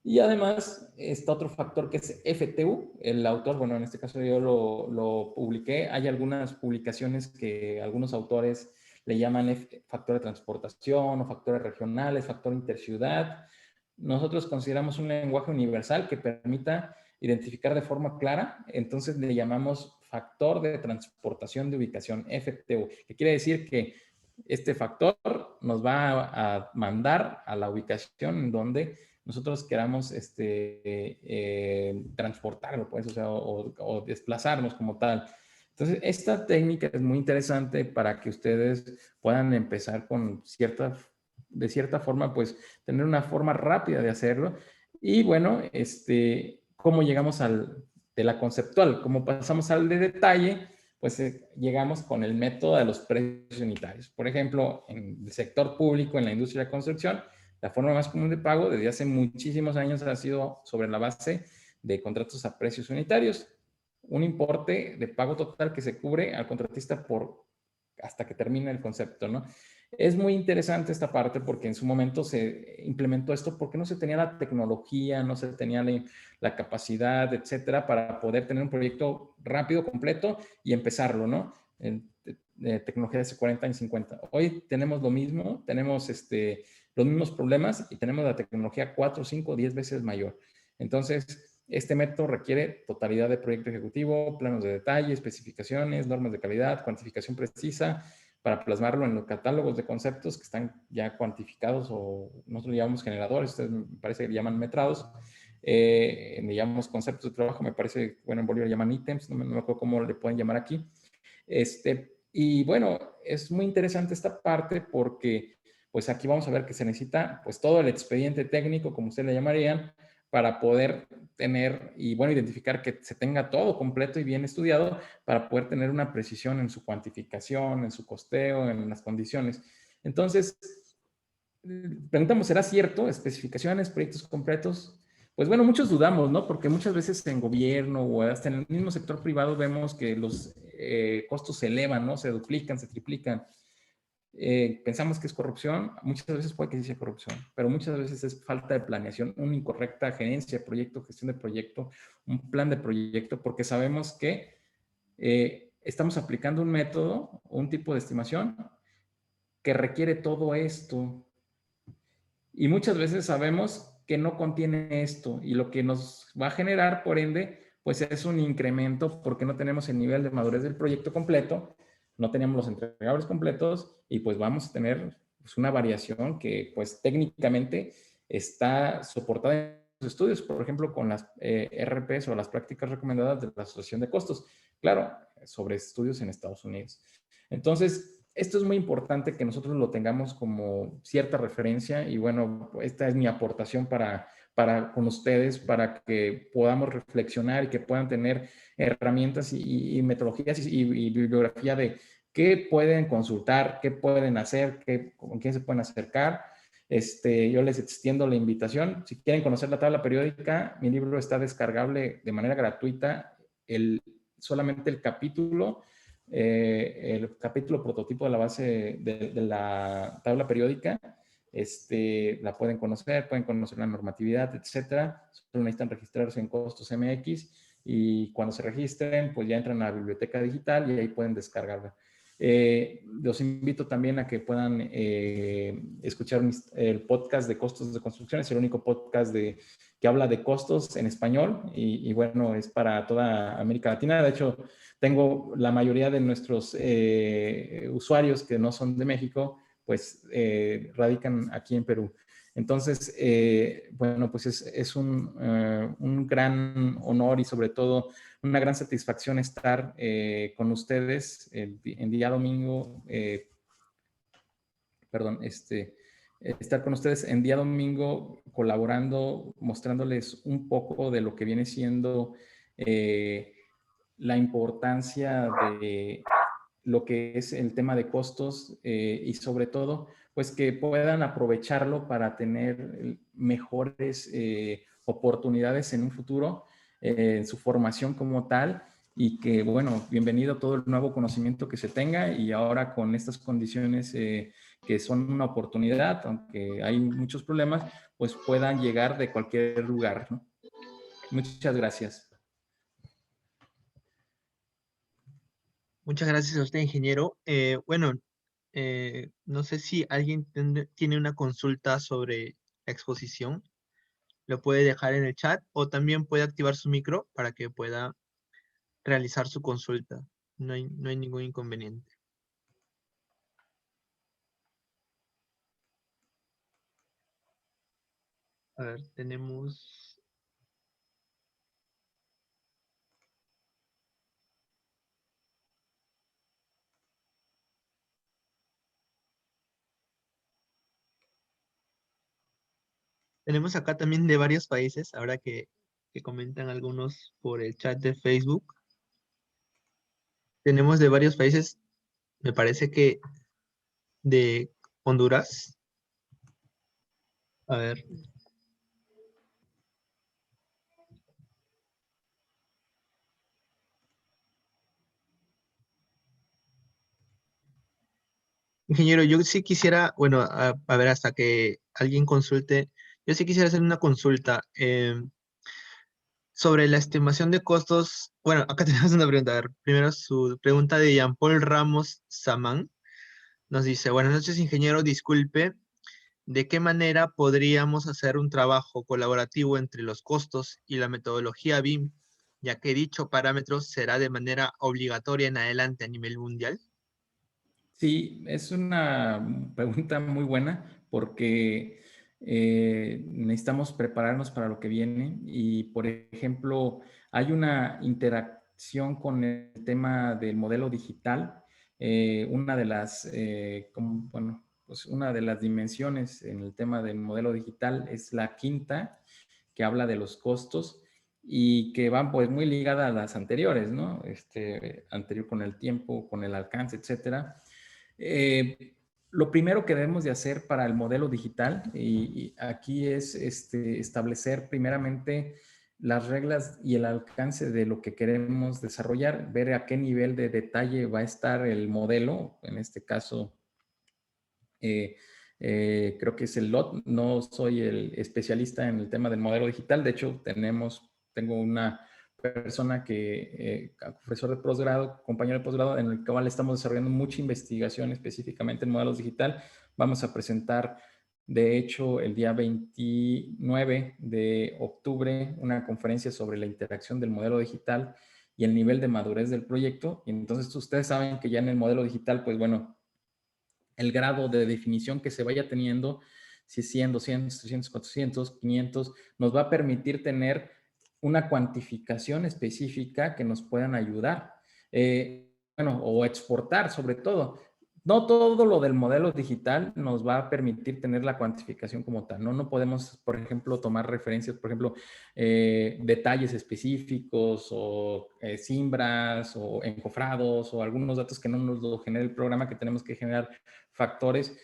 Y además está otro factor que es FTU. El autor, bueno, en este caso yo lo publiqué. Hay algunas publicaciones que algunos autores le llaman factor de transportación o factores regionales, factor interciudad. Nosotros consideramos un lenguaje universal que permita identificar de forma clara, entonces le llamamos factor de transportación de ubicación, FTU, que quiere decir que este factor nos va a mandar a la ubicación en donde nosotros queramos transportarlo, pues, o sea, o desplazarnos como tal. Entonces, esta técnica es muy interesante para que ustedes puedan empezar con de cierta forma, pues, tener una forma rápida de hacerlo. Y bueno, ¿cómo llegamos de la conceptual? ¿Cómo pasamos al de detalle? Pues llegamos con el método de los precios unitarios. Por ejemplo, en el sector público, en la industria de la construcción, la forma más común de pago desde hace muchísimos años ha sido sobre la base de contratos a precios unitarios. Un importe de pago total que se cubre al contratista hasta que termine el concepto, ¿no? Es muy interesante esta parte porque en su momento se implementó esto porque no se tenía la tecnología, no se tenía la capacidad, etcétera, para poder tener un proyecto rápido, completo y empezarlo, ¿no? En tecnología de hace 40 años, 50. Hoy tenemos lo mismo, tenemos los mismos problemas y tenemos la tecnología 4, 5, 10 veces mayor. Entonces, este método requiere totalidad de proyecto ejecutivo, planos de detalle, especificaciones, normas de calidad, cuantificación precisa, para plasmarlo en los catálogos de conceptos que están ya cuantificados, o nosotros le llamamos generadores, ustedes me parece que le llaman metrados, le llamamos conceptos de trabajo, me parece, bueno, en Bolívar le llaman ítems, no me acuerdo cómo le pueden llamar aquí. Y bueno, es muy interesante esta parte porque pues aquí vamos a ver que se necesita pues todo el expediente técnico, como ustedes le llamarían, para poder tener y bueno, identificar que se tenga todo completo y bien estudiado para poder tener una precisión en su cuantificación, en su costeo, en las condiciones. Entonces, preguntamos, ¿será cierto? Especificaciones, proyectos completos. Pues bueno, muchos dudamos, ¿no? Porque muchas veces en gobierno o hasta en el mismo sector privado vemos que los costos se elevan, ¿no? Se duplican, se triplican. Pensamos que es corrupción, muchas veces puede que sí sea corrupción, pero muchas veces es falta de planeación, una incorrecta gerencia de proyecto, gestión de proyecto, un plan de proyecto, porque sabemos que estamos aplicando un método, un tipo de estimación que requiere todo esto. Y muchas veces sabemos que no contiene esto y lo que nos va a generar, por ende, pues es un incremento porque no tenemos el nivel de madurez del proyecto completo, no tenemos los entregables completos y pues vamos a tener pues, una variación que pues técnicamente está soportada en los estudios, por ejemplo, con las RPs o las prácticas recomendadas de la Asociación de Costos, claro, sobre estudios en Estados Unidos. Entonces, esto es muy importante que nosotros lo tengamos como cierta referencia y bueno, esta es mi aportación con ustedes para que podamos reflexionar y que puedan tener herramientas y metodologías y bibliografía de qué pueden consultar, qué pueden hacer, con quién se pueden acercar. Yo les extiendo la invitación. Si quieren conocer la tabla periódica, mi libro está descargable de manera gratuita. Solamente el capítulo prototipo de la base de la tabla periódica, la pueden conocer la normatividad, etcétera. Solo necesitan registrarse en Costos MX y cuando se registren, pues ya entran a la biblioteca digital y ahí pueden descargarla. Los invito también a que puedan escuchar el podcast de costos de construcción. Es el único podcast que habla de costos en español y bueno, es para toda América Latina. De hecho, tengo la mayoría de nuestros usuarios que no son de México, pues radican aquí en Perú. Entonces, bueno, pues es un gran honor y sobre todo una gran satisfacción estar con ustedes en día domingo, estar con ustedes en día domingo colaborando, mostrándoles un poco de lo que viene siendo la importancia de lo que es el tema de costos y sobre todo, pues que puedan aprovecharlo para tener mejores oportunidades en un futuro en su formación como tal y que, bueno, bienvenido todo el nuevo conocimiento que se tenga y ahora con estas condiciones que son una oportunidad, aunque hay muchos problemas, pues puedan llegar de cualquier lugar, ¿no? Muchas gracias. Muchas gracias a usted, ingeniero. Bueno, No sé si alguien tiene una consulta sobre la exposición, lo puede dejar en el chat o también puede activar su micro para que pueda realizar su consulta. No hay ningún inconveniente. A ver, tenemos... Tenemos acá también de varios países, ahora que comentan algunos por el chat de Facebook. Tenemos de varios países, me parece que de Honduras. A ver. Ingeniero, yo sí quisiera, bueno, a ver, hasta que alguien consulte, yo sí quisiera hacer una consulta sobre la estimación de costos. Bueno, acá tenemos una pregunta. A ver, primero su pregunta de Jean-Paul Ramos Samán. Nos dice, buenas noches, ingeniero, disculpe, ¿de qué manera podríamos hacer un trabajo colaborativo entre los costos y la metodología BIM, ya que dicho parámetro será de manera obligatoria en adelante a nivel mundial? Sí, es una pregunta muy buena porque necesitamos prepararnos para lo que viene y, por ejemplo, hay una interacción con el tema del modelo digital. Una de las, bueno, pues una de las dimensiones en el tema del modelo digital es la quinta, que habla de los costos y que van pues muy ligada a las anteriores, ¿no? Anterior con el tiempo, con el alcance, etcétera. Lo primero que debemos de hacer para el modelo digital, y aquí es establecer primeramente las reglas y el alcance de lo que queremos desarrollar, ver a qué nivel de detalle va a estar el modelo, en este caso creo que es el LOT. No soy el especialista en el tema del modelo digital. De hecho, tengo una persona profesor de posgrado, compañero de posgrado, en el cual estamos desarrollando mucha investigación específicamente en modelos digital. Vamos a presentar, de hecho, el día 29 de octubre, una conferencia sobre la interacción del modelo digital y el nivel de madurez del proyecto. Y entonces ustedes saben que ya en el modelo digital, pues bueno, el grado de definición que se vaya teniendo, si es 100, 200, 300, 400, 500, nos va a permitir tener una cuantificación específica que nos puedan ayudar. Bueno, o exportar sobre todo. No todo lo del modelo digital nos va a permitir tener la cuantificación como tal. No podemos, por ejemplo, tomar referencias, por ejemplo, detalles específicos o cimbras o encofrados o algunos datos que no nos lo genera el programa, que tenemos que generar factores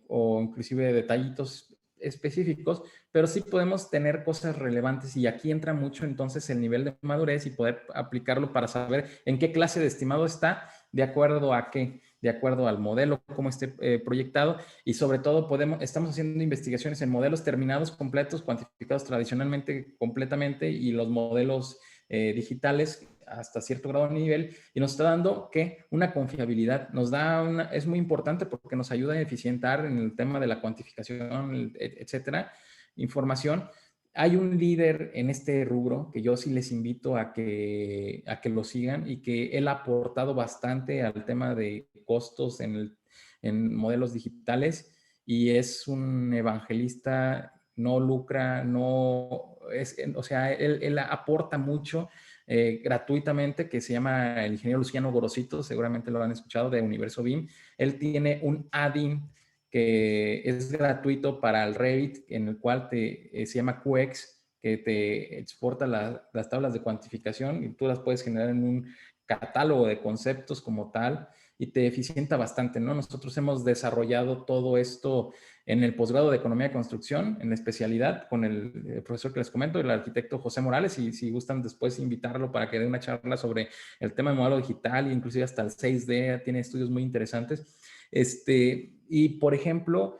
o inclusive detallitos específicos, pero sí podemos tener cosas relevantes y aquí entra mucho entonces el nivel de madurez y poder aplicarlo para saber en qué clase de estimado está, de acuerdo a qué, de acuerdo al modelo, cómo esté proyectado y sobre todo estamos haciendo investigaciones en modelos terminados completos, cuantificados tradicionalmente completamente y los modelos digitales hasta cierto grado de nivel y nos está dando que una confiabilidad, es muy importante porque nos ayuda a eficientar en el tema de la cuantificación, etcétera, información. Hay un líder en este rubro que yo sí les invito a que lo sigan y que él ha aportado bastante al tema de costos en modelos digitales y es un evangelista, no lucra, o sea, él aporta mucho gratuitamente, que se llama el ingeniero Luciano Gorosito, seguramente lo han escuchado, de Universo BIM. Él tiene un add-in que es gratuito para el Revit, en el cual se llama QX, que te exporta las tablas de cuantificación y tú las puedes generar en un catálogo de conceptos como tal y te eficienta bastante, ¿no? Nosotros hemos desarrollado todo esto en el posgrado de Economía de Construcción, en la especialidad, con el profesor que les comento, el arquitecto José Morales, y si gustan después invitarlo para que dé una charla sobre el tema de modelo digital, inclusive hasta el 6D, tiene estudios muy interesantes. Y, por ejemplo,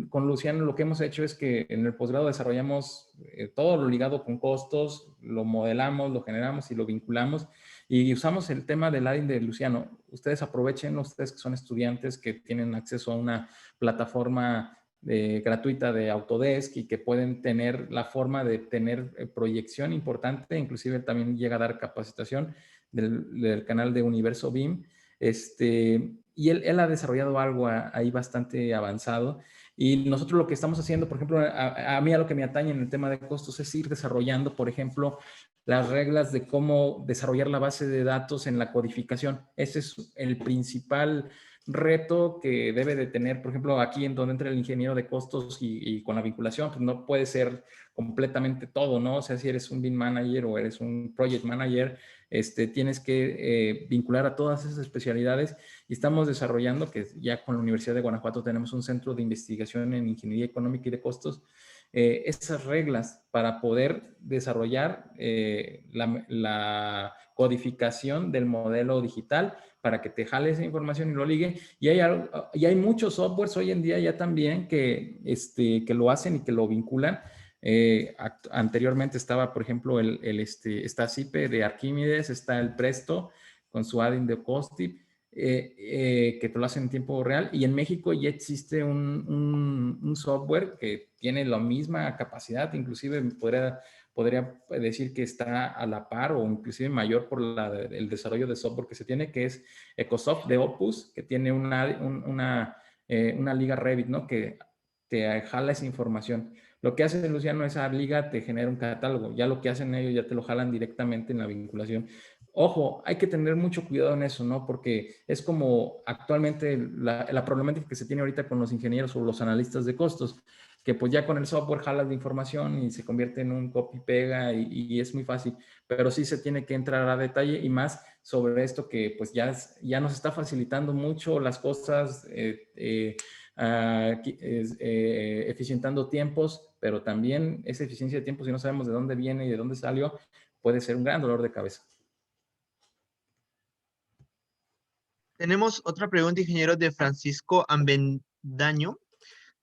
Con Luciano lo que hemos hecho es que en el posgrado desarrollamos todo lo ligado con costos, lo modelamos, lo generamos y lo vinculamos y usamos el tema del ADIN de Luciano. Ustedes aprovechen, ustedes que son estudiantes, que tienen acceso a una plataforma gratuita de Autodesk y que pueden tener la forma de tener proyección importante, inclusive también llega a dar capacitación del canal de Universo BIM. Y él ha desarrollado algo ahí bastante avanzado. Y nosotros lo que estamos haciendo, por ejemplo, a mí a lo que me atañe en el tema de costos es ir desarrollando, por ejemplo, las reglas de cómo desarrollar la base de datos en la codificación. Ese es el principal reto que debe de tener, por ejemplo, aquí en donde entra el ingeniero de costos y con la vinculación, pues no puede ser completamente todo, ¿no? O sea, si eres un BIM manager o eres un project manager, tienes que vincular a todas esas especialidades y estamos desarrollando, que ya con la Universidad de Guanajuato tenemos un centro de investigación en ingeniería económica y de costos, esas reglas para poder desarrollar la codificación del modelo digital para que te jale esa información y lo ligue. Y hay muchos softwares hoy en día ya también que lo hacen y que lo vinculan. Anteriormente estaba, por ejemplo, está CIPE de Arquímedes, está el Presto con su add-in de Costip, que te lo hacen en tiempo real. Y en México ya existe un software que tiene la misma capacidad, inclusive podría decir que está a la par o inclusive mayor por el desarrollo de software que se tiene, que es Ecosoft de Opus, que tiene una liga Revit, ¿no? Que te jala esa información. Lo que hace Luciano, esa liga te genera un catálogo. Ya lo que hacen ellos ya te lo jalan directamente en la vinculación. Ojo, hay que tener mucho cuidado en eso, ¿no? Porque es como actualmente la problemática que se tiene ahorita con los ingenieros o los analistas de costos, que pues ya con el software jalas de información y se convierte en un copy-pega y es muy fácil, pero sí se tiene que entrar a detalle y más sobre esto que pues ya nos está facilitando mucho las cosas, eficientando tiempos, pero también esa eficiencia de tiempos, si no sabemos de dónde viene y de dónde salió, puede ser un gran dolor de cabeza. Tenemos otra pregunta, ingeniero, de Francisco Ambendaño.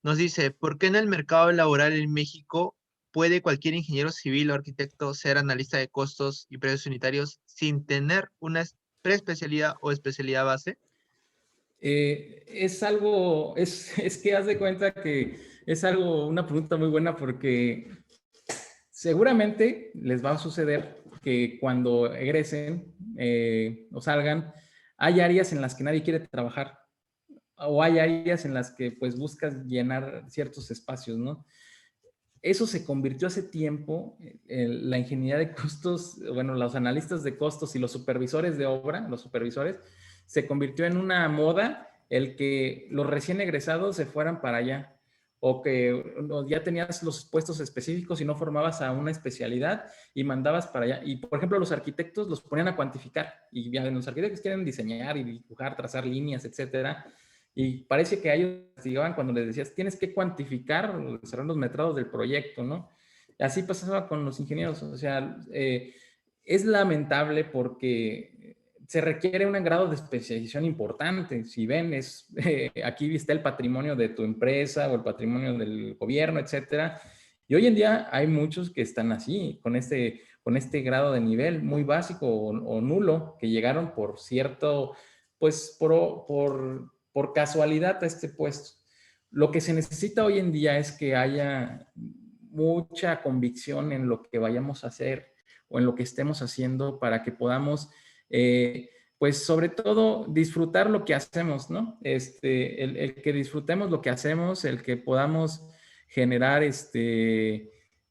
Nos dice, ¿por qué en el mercado laboral en México puede cualquier ingeniero civil o arquitecto ser analista de costos y precios unitarios sin tener una preespecialidad o especialidad base? Es que haz de cuenta que es una pregunta muy buena porque seguramente les va a suceder que cuando egresen o salgan, hay áreas en las que nadie quiere trabajar o hay áreas en las que pues buscas llenar ciertos espacios, ¿no? Eso se convirtió hace tiempo, la ingeniería de costos, bueno, los analistas de costos y los supervisores de obra, los supervisores, se convirtió en una moda el que los recién egresados se fueran para allá o que ya tenías los puestos específicos y no formabas a una especialidad y mandabas para allá. Y, por ejemplo, los arquitectos los ponían a cuantificar y ya los arquitectos quieren diseñar y dibujar, trazar líneas, etcétera. Y parece que a ellos castigaban cuando les decías, tienes que cuantificar los metrados del proyecto, ¿no? Así pasaba con los ingenieros. O sea, es lamentable porque se requiere un grado de especialización importante. Si ven, aquí está el patrimonio de tu empresa o el patrimonio del gobierno, etcétera. Y hoy en día hay muchos que están así, con este grado de nivel muy básico o nulo, que llegaron por cierto, pues por casualidad a este puesto. Lo que se necesita hoy en día es que haya mucha convicción en lo que vayamos a hacer o en lo que estemos haciendo para que podamos, pues sobre todo, disfrutar lo que hacemos, ¿no? El que disfrutemos lo que hacemos, el que podamos generar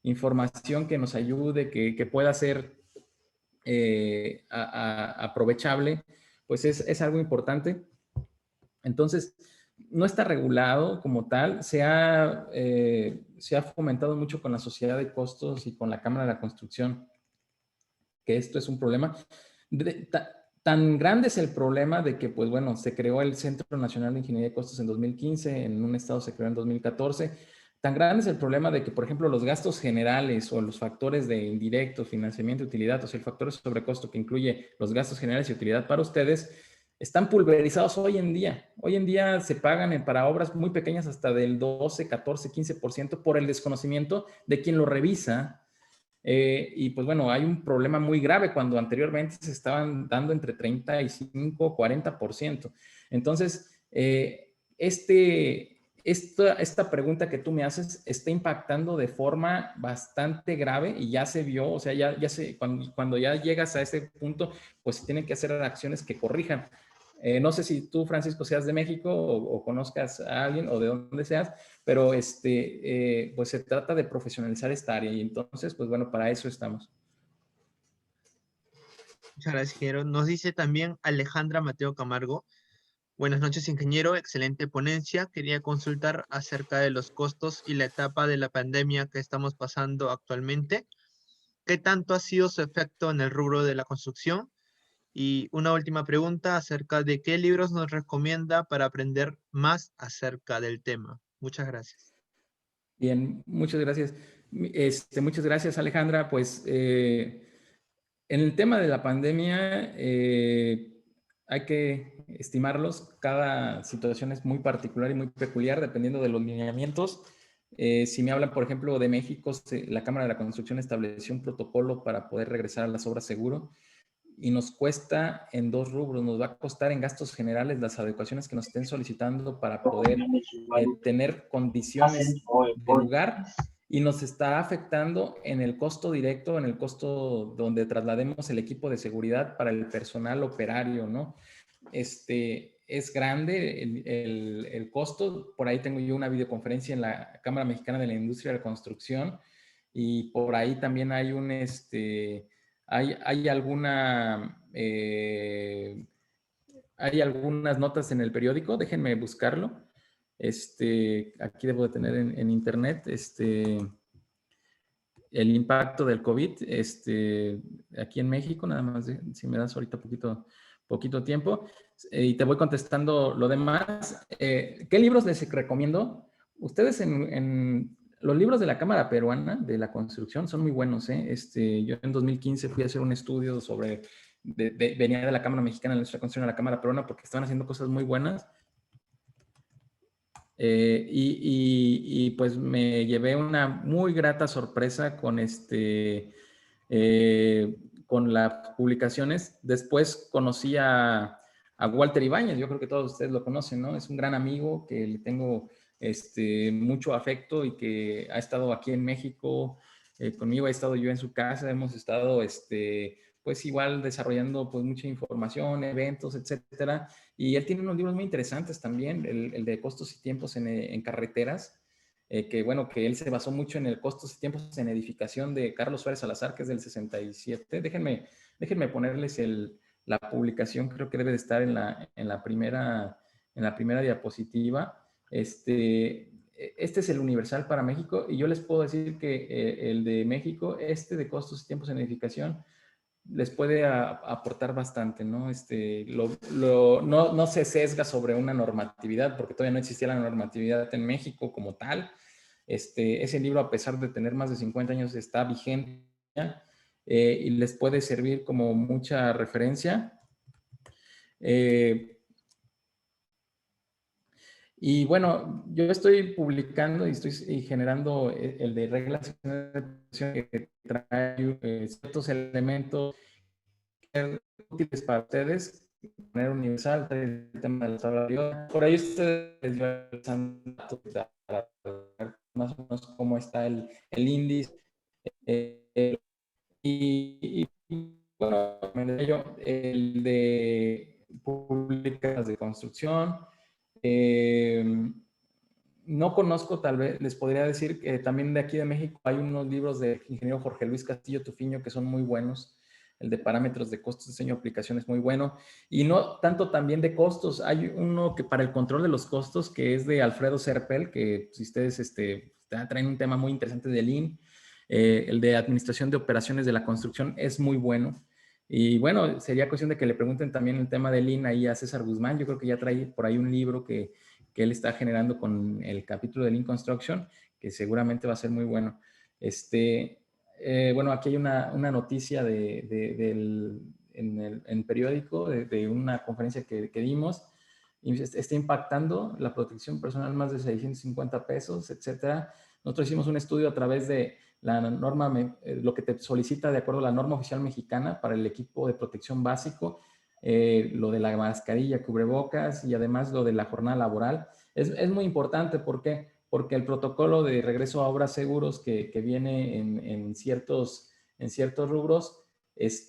información que nos ayude, que pueda ser aprovechable, pues es algo importante. Entonces, no está regulado como tal, se ha fomentado mucho con la sociedad de costos y con la Cámara de la Construcción, que esto es un problema. Tan grande es el problema de que, pues bueno, se creó el Centro Nacional de Ingeniería de Costos en 2015, en un estado se creó en 2014. Tan grande es el problema de que, por ejemplo, los gastos generales o los factores de indirectos, financiamiento, utilidad, o sea, el factor de sobrecosto que incluye los gastos generales y utilidad para ustedes, están pulverizados hoy en día. Hoy en día se pagan para obras muy pequeñas hasta del 12, 14, 15% por el desconocimiento de quien lo revisa. Y pues bueno, hay un problema muy grave cuando anteriormente se estaban dando entre 35, 40%. Entonces, esta pregunta que tú me haces está impactando de forma bastante grave y ya se vio, o sea, cuando ya llegas a ese punto, pues se tienen que hacer acciones que corrijan. No sé si tú, Francisco, seas de México o conozcas a alguien o de dónde seas, pero pues se trata de profesionalizar esta área y entonces, pues bueno, para eso estamos. Muchas gracias, ingeniero. Nos dice también Alejandra Mateo Camargo. Buenas noches, ingeniero. Excelente ponencia. Quería consultar acerca de los costos y la etapa de la pandemia que estamos pasando actualmente. ¿Qué tanto ha sido su efecto en el rubro de la construcción? Y una última pregunta acerca de qué libros nos recomienda para aprender más acerca del tema. Muchas gracias. Bien, muchas gracias. Muchas gracias, Alejandra. Pues en el tema de la pandemia hay que estimarlos. Cada situación es muy particular y muy peculiar dependiendo de los lineamientos. Si me hablan, por ejemplo, de México, la Cámara de la Construcción estableció un protocolo para poder regresar a las obras seguro y nos cuesta en dos rubros. Nos va a costar en gastos generales las adecuaciones que nos estén solicitando para poder tener condiciones de lugar y nos está afectando en el costo directo, en el costo donde traslademos el equipo de seguridad para el personal operario, ¿no? Es grande el costo. Por ahí tengo yo una videoconferencia en la Cámara Mexicana de la Industria de la Construcción y por ahí también hay hay algunas notas en el periódico, déjenme buscarlo. Aquí debo de tener en internet, el impacto del COVID, aquí en México, nada más, si me das ahorita poquito tiempo, y te voy contestando lo demás. ¿Qué libros les recomiendo? Ustedes en los libros de la Cámara Peruana de la Construcción son muy buenos, ¿eh? Yo en 2015 fui a hacer un estudio sobre, venía de la Cámara Mexicana de la Industria de la Construcción a la Cámara Peruana porque estaban haciendo cosas muy buenas. Pues me llevé una muy grata sorpresa con las publicaciones. Después conocí a Walter Ibáñez, yo creo que todos ustedes lo conocen, ¿no? Es un gran amigo que le tengo mucho afecto y que ha estado aquí en México conmigo, he estado yo en su casa, hemos estado pues igual desarrollando pues mucha información, eventos, etcétera. Y él tiene unos libros muy interesantes también, el de costos y tiempos en carreteras, que bueno, que él se basó mucho en el costos y tiempos en edificación de Carlos Suárez Salazar, que es del 67. Déjenme ponerles la publicación, creo que debe de estar en la primera diapositiva. Este es el universal para México y yo les puedo decir que el de México, de costos y tiempos en edificación, les puede aportar bastante, ¿no? No se sesga sobre una normatividad, porque todavía no existía la normatividad en México como tal. Ese libro, a pesar de tener más de 50 años, está vigente y les puede servir como mucha referencia. Y bueno, yo estoy publicando y estoy generando el de reglas que trae ciertos elementos útiles para ustedes, de manera universal, el tema de la tabla periódica. Por ahí ustedes para ver más o menos cómo está el índice. Bueno, el de públicas de construcción. No conozco, tal vez les podría decir que también de aquí de México hay unos libros del ingeniero Jorge Luis Castillo Tufiño que son muy buenos. El de parámetros de costos, diseño, aplicación es muy bueno. Y no tanto también de costos. Hay uno que para el control de los costos que es de Alfredo Serpel, que si ustedes traen un tema muy interesante de Lean. El de administración de operaciones de la construcción es muy bueno. Y bueno, sería cuestión de que le pregunten también el tema de Lean ahí a César Guzmán. Yo creo que ya trae por ahí un libro que él está generando con el capítulo de Lean Construction, que seguramente va a ser muy bueno. Bueno, aquí hay una noticia en periódico de una conferencia que dimos, y está impactando la protección personal más de 650 pesos, etcétera. Nosotros hicimos un estudio a través de la norma, lo que te solicita de acuerdo a la norma oficial mexicana para el equipo de protección básico, lo de la mascarilla, cubrebocas y además lo de la jornada laboral. Es muy importante, ¿por qué? Porque el protocolo de regreso a obras seguros que viene en ciertos rubros,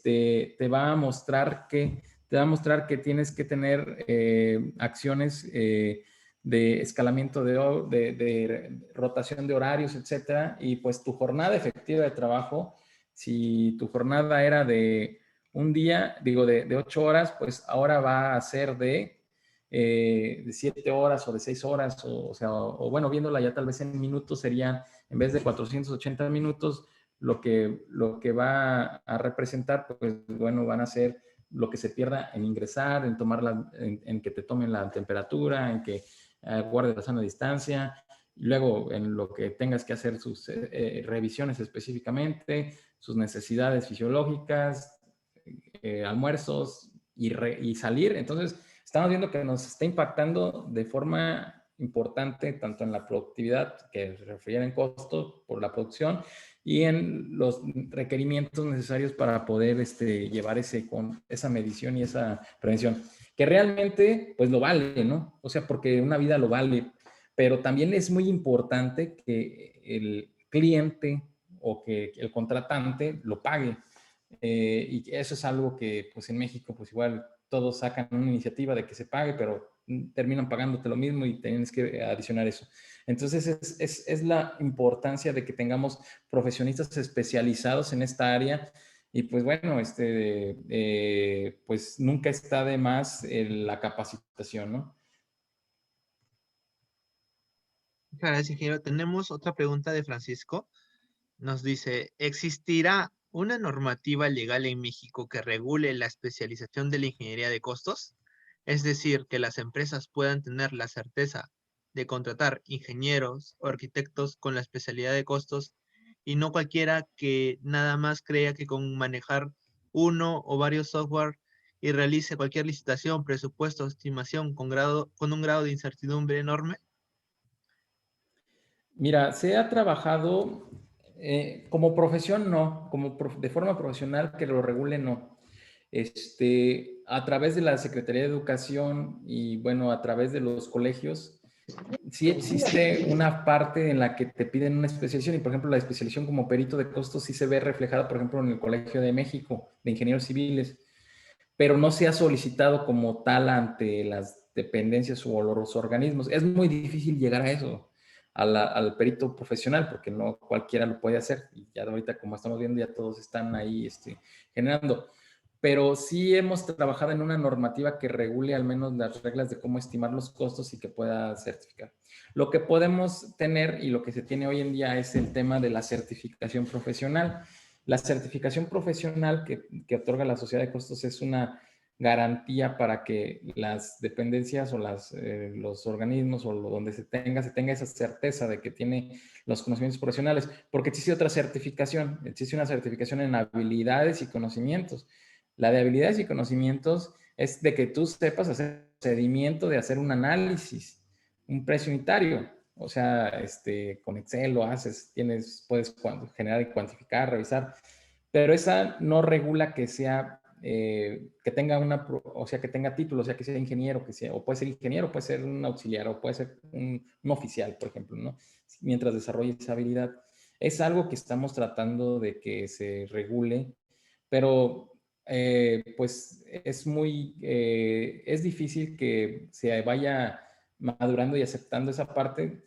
te va a mostrar que tienes que tener acciones de escalamiento de rotación de horarios, etcétera, y pues tu jornada efectiva de trabajo, si tu jornada era de un día, digo, de 8 horas, pues ahora va a ser de 7 horas o de 6 horas, o bueno, viéndola ya tal vez en minutos, serían, en vez de 480 minutos, lo que va a representar, pues bueno, van a ser lo que se pierda en ingresar, en tomar en que te tomen la temperatura, en que guarde la sana distancia, y luego en lo que tengas que hacer sus revisiones específicamente, sus necesidades fisiológicas, almuerzos y salir. Entonces, estamos viendo que nos está impactando de forma importante, tanto en la productividad, que se refiere en costo por la producción, y en los requerimientos necesarios para poder llevar esa medición y esa prevención, que realmente pues lo vale, ¿no? O sea, porque una vida lo vale, pero también es muy importante que el cliente o que el contratante lo pague. Y eso es algo que pues en México pues igual todos sacan una iniciativa de que se pague, pero terminan pagándote lo mismo y tienes que adicionar eso. Entonces es la importancia de que tengamos profesionistas especializados en esta área y pues bueno, pues nunca está de más la capacitación, ¿no? Muchas gracias, ingeniero. Tenemos otra pregunta de Francisco. Nos dice, ¿existirá una normativa legal en México que regule la especialización de la ingeniería de costos? Es decir, que las empresas puedan tener la certeza de contratar ingenieros o arquitectos con la especialidad de costos y no cualquiera que nada más crea que con manejar uno o varios software y realice cualquier licitación, presupuesto, estimación con un grado de incertidumbre enorme. Mira, se ha trabajado como profesión, no, de forma profesional que lo regule, no. A través de la Secretaría de Educación y bueno, a través de los colegios, sí existe una parte en la que te piden una especialización y por ejemplo la especialización como perito de costos sí se ve reflejada por ejemplo en el Colegio de México de Ingenieros Civiles, pero no se ha solicitado como tal ante las dependencias o los organismos. Es muy difícil llegar a eso, al perito profesional, porque no cualquiera lo puede hacer. Y ya ahorita, como estamos viendo, ya todos están ahí generando. Pero sí hemos trabajado en una normativa que regule al menos las reglas de cómo estimar los costos y que pueda certificar. Lo que podemos tener y lo que se tiene hoy en día es el tema de la certificación profesional. La certificación profesional que otorga la sociedad de costos es una garantía para que las dependencias o los organismos o donde se tenga esa certeza de que tiene los conocimientos profesionales, porque existe otra certificación, existe una certificación en habilidades y conocimientos. La de habilidades y conocimientos es de que tú sepas hacer procedimiento de hacer un análisis, un precio unitario. O sea, con Excel lo haces, puedes generar y cuantificar, revisar, pero esa no regula que sea, que tenga o sea, que tenga título, o sea, que sea ingeniero, o puede ser ingeniero, puede ser un auxiliar, o puede ser un oficial, por ejemplo, ¿no? Mientras desarrolle esa habilidad. Es algo que estamos tratando de que se regule, pero pues es difícil que se vaya madurando y aceptando esa parte.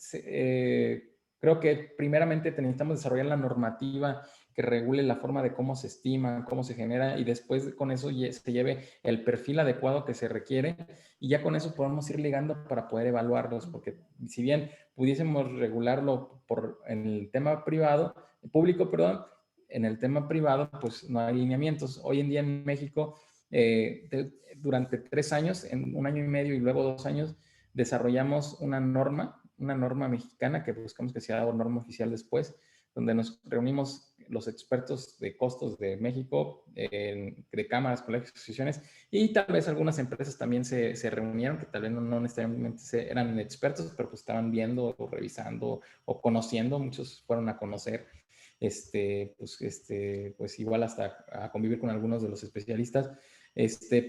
Creo que primeramente necesitamos desarrollar la normativa que regule la forma de cómo se estima, cómo se genera y después con eso se lleve el perfil adecuado que se requiere y ya con eso podemos ir ligando para poder evaluarlos, porque si bien pudiésemos regularlo en el tema privado, público, perdón, en el tema privado, pues no hay lineamientos. Hoy en día en México, durante 3 años, en 1 año y medio y luego 2 años, desarrollamos una norma mexicana que buscamos que sea norma oficial después, donde nos reunimos los expertos de costos de México, de cámaras, colegios, asociaciones, y tal vez algunas empresas también se reunieron, que tal vez no necesariamente eran expertos, pero pues estaban viendo o revisando o conociendo, muchos fueron a conocer, pues igual hasta a convivir con algunos de los especialistas,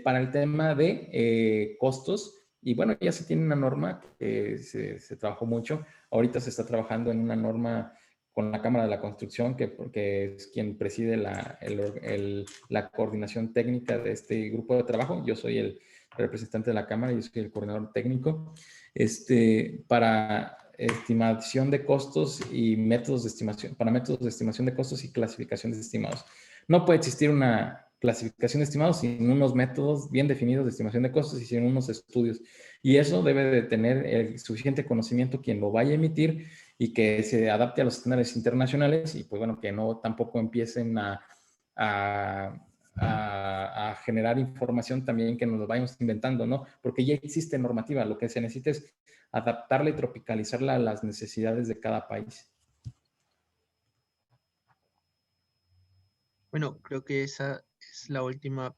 para el tema de costos. Y bueno, ya se tiene una norma que se trabajó mucho. Ahorita se está trabajando en una norma con la Cámara de la Construcción, porque es quien preside la coordinación técnica de este grupo de trabajo. Yo soy el representante de la Cámara, yo soy el coordinador técnico, para estimación de costos y métodos de estimación, para métodos de estimación de costos y clasificación de estimados. No puede existir una clasificación de estimados sin unos métodos bien definidos de estimación de costos y sin unos estudios. Y eso debe de tener el suficiente conocimiento quien lo vaya a emitir y que se adapte a los estándares internacionales y pues bueno, que no tampoco empiecen a generar información también que nos lo vayamos inventando, ¿no? Porque ya existe normativa, lo que se necesita es adaptarla y tropicalizarla a las necesidades de cada país. Bueno, creo que esa es la última